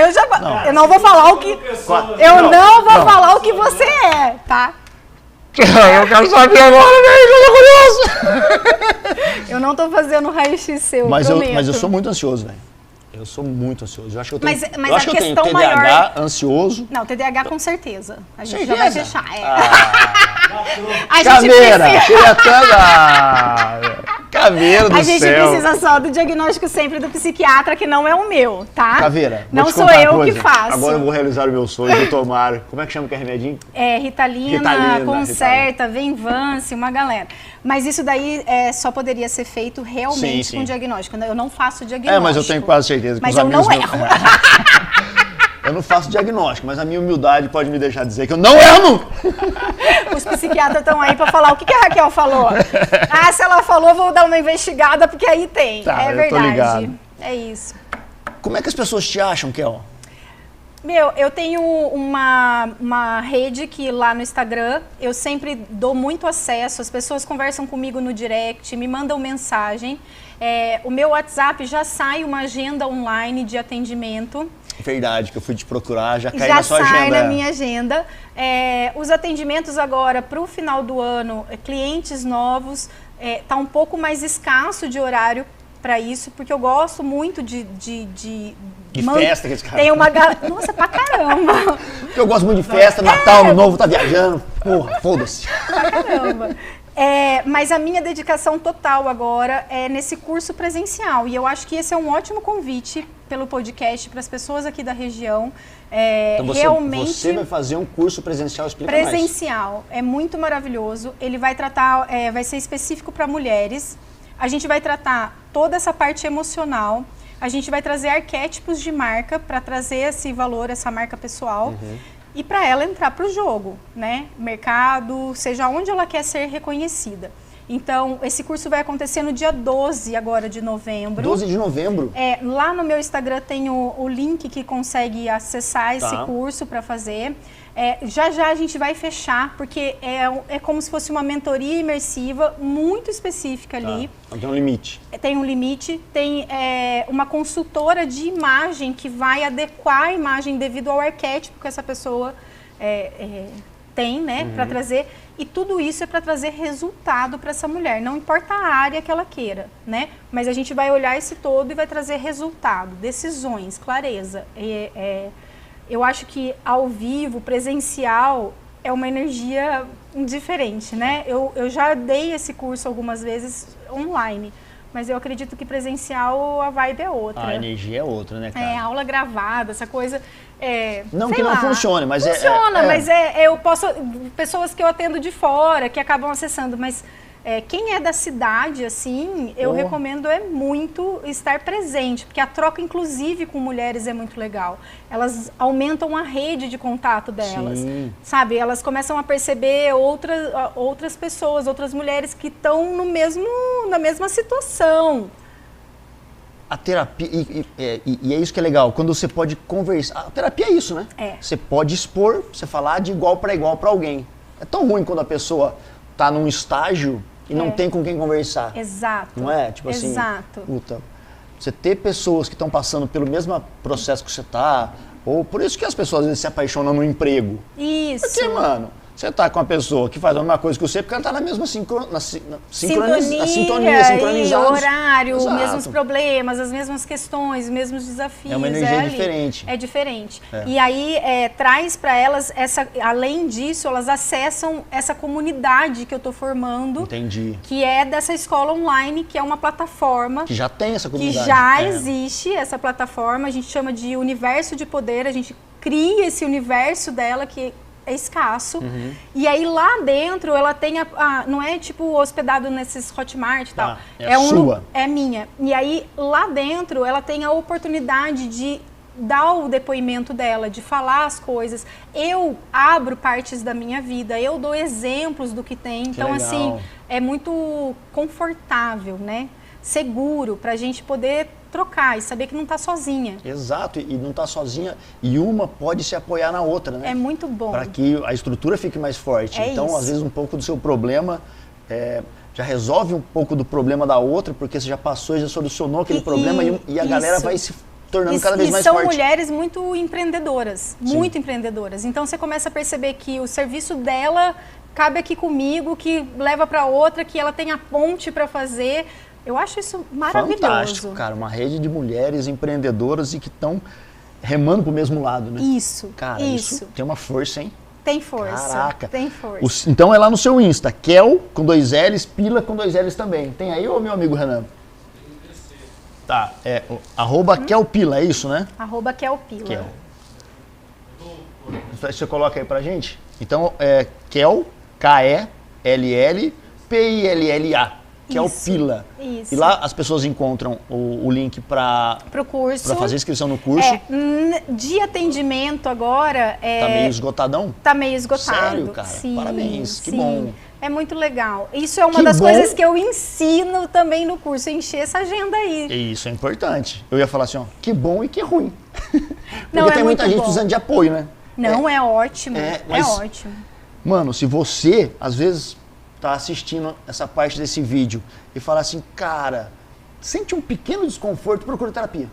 eu não vou falar o que... Eu não vou falar o que você é, tá? Eu quero saber agora, velho, eu tô curioso. Eu não tô fazendo raio-x seu, mas eu sou muito ansioso, velho. Eu sou muito ansioso. Eu acho que eu tenho, mas a questão maior... TDAH, ansioso. Não, TDAH com certeza. A gente já vai fechar. Caveira, Caveira do céu. A gente precisa só do diagnóstico sempre do psiquiatra, que não é o meu, tá? Caveira, não sou eu que faço. Agora eu vou realizar o meu sonho de tomar. Como é que chama que é remedinho? Ritalina, Concerta, Venvance, uma galera. Mas isso daí só poderia ser feito realmente com diagnóstico. Eu não faço diagnóstico. Mas eu tenho quase certeza que mas eu não erro. Eu não faço diagnóstico, mas a minha humildade pode me deixar dizer que eu não erro nunca. Os psiquiatras estão aí para falar o que a Raquel falou. Se ela falou, eu vou dar uma investigada, porque aí tem. É verdade. Tô ligado. É isso. Como é que as pessoas te acham, Kel? Eu tenho uma rede que lá no Instagram eu sempre dou muito acesso, as pessoas conversam comigo no direct, me mandam mensagem. O meu WhatsApp já sai uma agenda online de atendimento. Verdade, que eu fui te procurar, já caiu na sua agenda. Já sai na minha agenda. Os atendimentos agora para o final do ano, clientes novos, tá um pouco mais escasso de horário para isso, porque eu gosto muito de festa que esse cara... Tem uma Nossa, pra caramba! Eu gosto muito de festa, Natal, Ano Novo, tá viajando. Porra, foda-se. Pra caramba. Mas a minha dedicação total agora é nesse curso presencial. E eu acho que esse é um ótimo convite pelo podcast para as pessoas aqui da região. Então você vai fazer um curso presencial, explica mais. Presencial. É muito maravilhoso. Ele vai tratar, vai ser específico para mulheres. A gente vai tratar toda essa parte emocional. A gente vai trazer arquétipos de marca para trazer esse valor, essa marca pessoal. E para ela entrar para o jogo, né? Mercado, seja onde ela quer ser reconhecida. Então, esse curso vai acontecer no dia 12 agora de novembro. 12 de novembro? Lá no meu Instagram tem o link que consegue acessar esse curso para fazer. Já a gente vai fechar, porque é como se fosse uma mentoria imersiva muito específica ali. Então tem um limite. Tem um limite, tem uma consultora de imagem que vai adequar a imagem devido ao arquétipo que essa pessoa tem, né, para trazer. E tudo isso é para trazer resultado para essa mulher, não importa a área que ela queira, né? Mas a gente vai olhar esse todo e vai trazer resultado, decisões, clareza. eu acho que ao vivo, presencial, é uma energia diferente, né? Eu já dei esse curso algumas vezes online, mas eu acredito que presencial a vibe é outra. A energia é outra, né, cara? Aula gravada, essa coisa... não que não funcione, mas funciona, mas eu posso... Pessoas que eu atendo de fora, que acabam acessando, mas... quem é da cidade, assim, eu recomendo muito estar presente, porque a troca, inclusive, com mulheres é muito legal. Elas aumentam a rede de contato delas, sabe? Elas começam a perceber outras pessoas, outras mulheres que estão na mesma situação. A terapia, e é isso que é legal, quando você pode conversar. A terapia é isso, né? Você pode expor, você falar de igual para alguém. É tão ruim quando a pessoa tá num estágio e não tem com quem conversar. Exato. Não é? Tipo assim, exato. Puta, você ter pessoas que estão passando pelo mesmo processo que você tá, ou por isso que as pessoas às vezes se apaixonam no emprego. Isso. Porque, mano, você tá com uma pessoa que faz a mesma coisa que você, porque ela tá na mesma sintonia, sincronizada. Horário, os mesmos problemas, as mesmas questões, os mesmos desafios. É uma energia diferente. É diferente. E aí traz para elas, além disso, elas acessam essa comunidade que eu tô formando. Entendi. Que é dessa escola online, que é uma plataforma. Que já tem essa comunidade. Que já existe essa plataforma, a gente chama de universo de poder, a gente cria esse universo dela que é escasso. E aí lá dentro ela tem não é tipo hospedado nesses Hotmart e tal. Sua. É minha. E aí lá dentro ela tem a oportunidade de dar o depoimento dela, de falar as coisas. Eu abro partes da minha vida, eu dou exemplos do que tem. Então, assim, é muito confortável, né? Seguro pra gente poder trocar e saber que não está sozinha. Exato, e não está sozinha, e uma pode se apoiar na outra, né? É muito bom. Para que a estrutura fique mais forte. Então, às vezes, um pouco do seu problema já resolve um pouco do problema da outra, porque você já passou e já solucionou aquele problema e a galera vai se tornando cada vez mais forte. E são mulheres muito empreendedoras, muito empreendedoras. Então, você começa a perceber que o serviço dela cabe aqui comigo, que leva para outra, que ela tem a ponte para fazer. Eu acho isso maravilhoso. Fantástico, cara. Uma rede de mulheres empreendedoras e que estão remando pro mesmo lado, né? Isso, cara, isso tem uma força, hein? Tem força. Caraca. Tem força. Então é lá no seu Insta, Kel com 2 L's, Pila com 2 L's também. Tem aí, ô meu amigo Renan? Tá, @Kelpila, é isso, né? @Kelpila. Kel. Você coloca aí pra gente? Então, Kel, KELLPILLA. Que isso, é o Pila. Isso. E lá as pessoas encontram o link para o curso. Para fazer inscrição no curso. De atendimento agora... Tá meio esgotadão? Tá meio esgotado. Sério, cara? Sim, parabéns, que bom. É muito legal. Isso é uma das coisas que eu ensino também no curso, encher essa agenda aí. E isso é importante. Eu ia falar assim, ó, que bom e que ruim. Porque tem muita gente precisando de apoio, né? Não, é ótimo. Mas, ótimo. Mano, se você, às vezes... tá assistindo essa parte desse vídeo e fala assim, cara, sente um pequeno desconforto, procura terapia.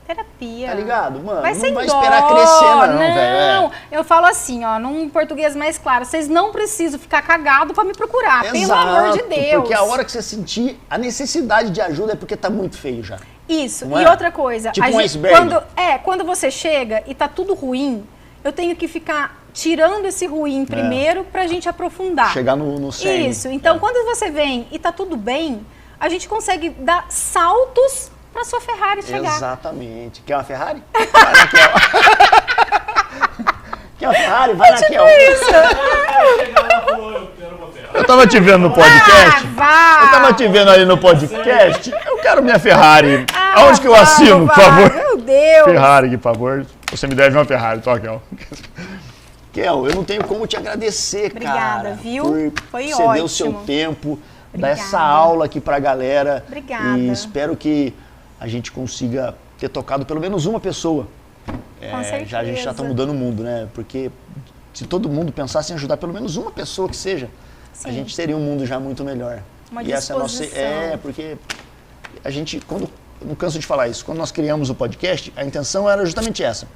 Terapia. Tá ligado? Mano, vai não vai esperar crescer não, velho. Não, eu falo assim, ó, num português mais claro, vocês não precisam ficar cagado pra me procurar, Exato, pelo amor de Deus. Porque a hora que você sentir a necessidade de ajuda é porque tá muito feio já. Isso, e outra coisa. Tipo um iceberg. Quando você chega e tá tudo ruim, eu tenho que ficar tirando esse ruim primeiro pra gente aprofundar. Chegar no cerne. Isso. Então, quando você vem e tá tudo bem, a gente consegue dar saltos pra sua Ferrari chegar. Exatamente. Quer uma Ferrari? Vai na Kel. Quer uma Ferrari? Vai na Kel. Eu tava te vendo no podcast. Eu tava te vendo ali no podcast. Eu quero minha Ferrari. Aonde que eu assino, por favor? Meu Deus. Ferrari, por favor. Você me deve uma Ferrari, tô, Kel. Kel, eu não tenho como te agradecer, Obrigada, viu? Foi ótimo. Você deu o seu tempo, dar essa aula aqui pra galera. Obrigada. E espero que a gente consiga ter tocado pelo menos uma pessoa. Com certeza. A gente já tá mudando o mundo, né? Porque se todo mundo pensasse em ajudar pelo menos uma pessoa que seja, a gente teria um mundo já muito melhor. Uma disposição. Essa é a nossa... porque a gente, eu não canso de falar isso, quando nós criamos o podcast, a intenção era justamente essa.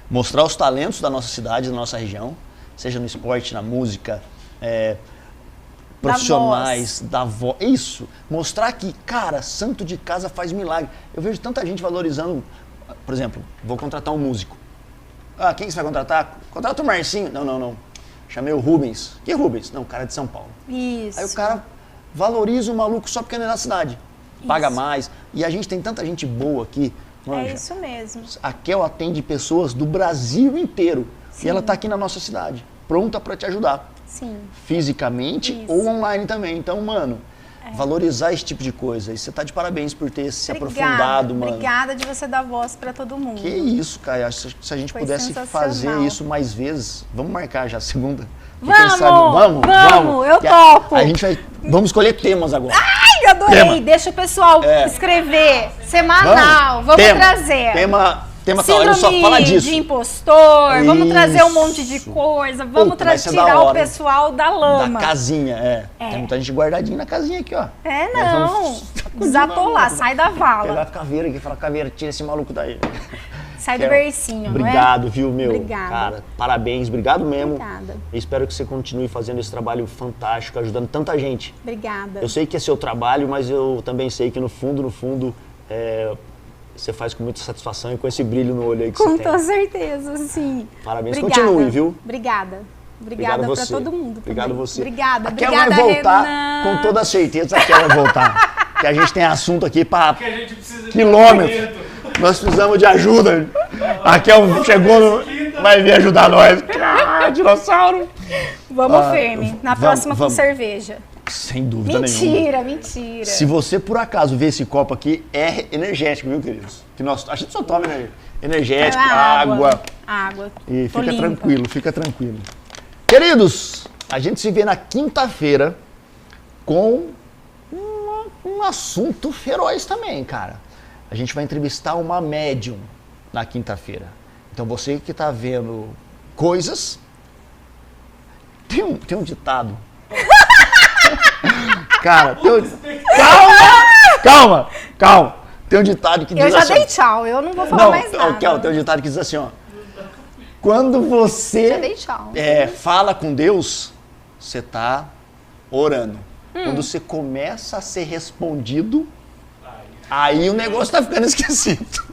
Mostrar os talentos da nossa cidade, da nossa região, seja no esporte, na música, profissionais, da voz. Isso, mostrar que, cara, santo de casa faz milagre. Eu vejo tanta gente valorizando, por exemplo, vou contratar um músico. Ah, quem que você vai contratar? Contrata o Marcinho. Não. Chamei o Rubens. Que Rubens? Não, o cara é de São Paulo. Isso. Aí o cara valoriza o maluco só porque ele é da cidade. Paga mais. E a gente tem tanta gente boa aqui. Manja. É isso mesmo. A Kel atende pessoas do Brasil inteiro. Sim. E ela está aqui na nossa cidade, pronta para te ajudar. Sim. Fisicamente ou online também. Então, mano, valorizar esse tipo de coisa. E você tá de parabéns por ter se aprofundado, mano. Obrigada de você dar voz para todo mundo. Que isso, Caio. Se a gente pudesse fazer isso mais vezes, vamos marcar já a segunda. Vamos, eu topo. A gente vai, vamos escolher temas agora. Ai, adorei. Deixa o pessoal escrever. Semanal, vamos trazer. Tema tal, ele só fala disso. De impostor, vamos trazer um monte de coisa, vamos tirar o pessoal da lama. Da casinha, Tem muita gente guardadinha na casinha aqui, ó. Desatolar, sai da vala. Pegar a caveira aqui e falar, caveira, tira esse maluco daí. Sai do bercinho, obrigado, viu, meu? Obrigada. Cara, parabéns, obrigado mesmo. Obrigada. Eu espero que você continue fazendo esse trabalho fantástico, ajudando tanta gente. Obrigada. Eu sei que é seu trabalho, mas eu também sei que no fundo, você faz com muita satisfação e com esse brilho no olho aí que você tem. Com certeza, sim. Parabéns, continue, viu? Obrigada pra todo mundo. Obrigado também. você. Obrigada, vai voltar, Renan. com toda certeza que ela vai voltar. Que a gente tem assunto aqui para quilômetros. Nós precisamos de ajuda. A Raquel chegou, vai vir ajudar nós. Dinossauro. Vamos firme. Na próxima com cerveja. Sem dúvida nenhuma. Mentira. Se você por acaso ver esse copo aqui, é energético, viu, queridos? A gente só toma energético, água. E fica tranquilo. Queridos, a gente se vê na quinta-feira com um assunto feroz também, cara. A gente vai entrevistar uma médium na quinta-feira. Então você que tá vendo coisas... Tem um ditado... Cara, calma. Tem um ditado que diz assim... Eu já dei tchau, eu não vou falar mais nada. Tem um ditado que diz assim, ó. Quando você já dei tchau. Fala com Deus, você tá orando. Quando você começa a ser respondido, aí o negócio tá ficando esquecido.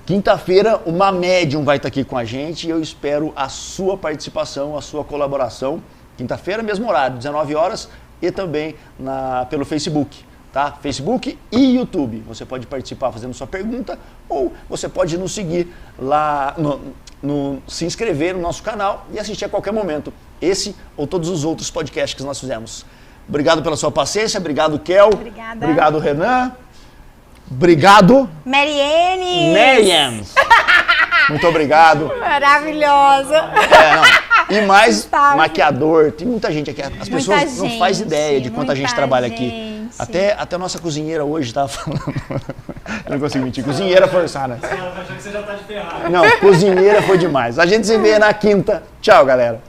Quinta-feira, uma médium vai estar aqui com a gente e eu espero a sua participação, a sua colaboração. Quinta-feira, mesmo horário, 19 horas e também pelo Facebook, tá? Facebook e YouTube. Você pode participar fazendo sua pergunta ou você pode nos seguir lá, se inscrever no nosso canal e assistir a qualquer momento esse ou todos os outros podcasts que nós fizemos. Obrigado pela sua paciência, obrigado, Kel. Obrigada. Obrigado, Renan. Obrigado. Mariane. Muito obrigado. Maravilhosa. E mais maquiador, tem muita gente aqui. As pessoas não fazem ideia de quanta gente trabalha aqui. Até a nossa cozinheira hoje estava falando. Eu não consigo mentir. Cozinheira forçada. Você já tá de ferrado. Não, cozinheira foi demais. A gente se vê na quinta. Tchau, galera.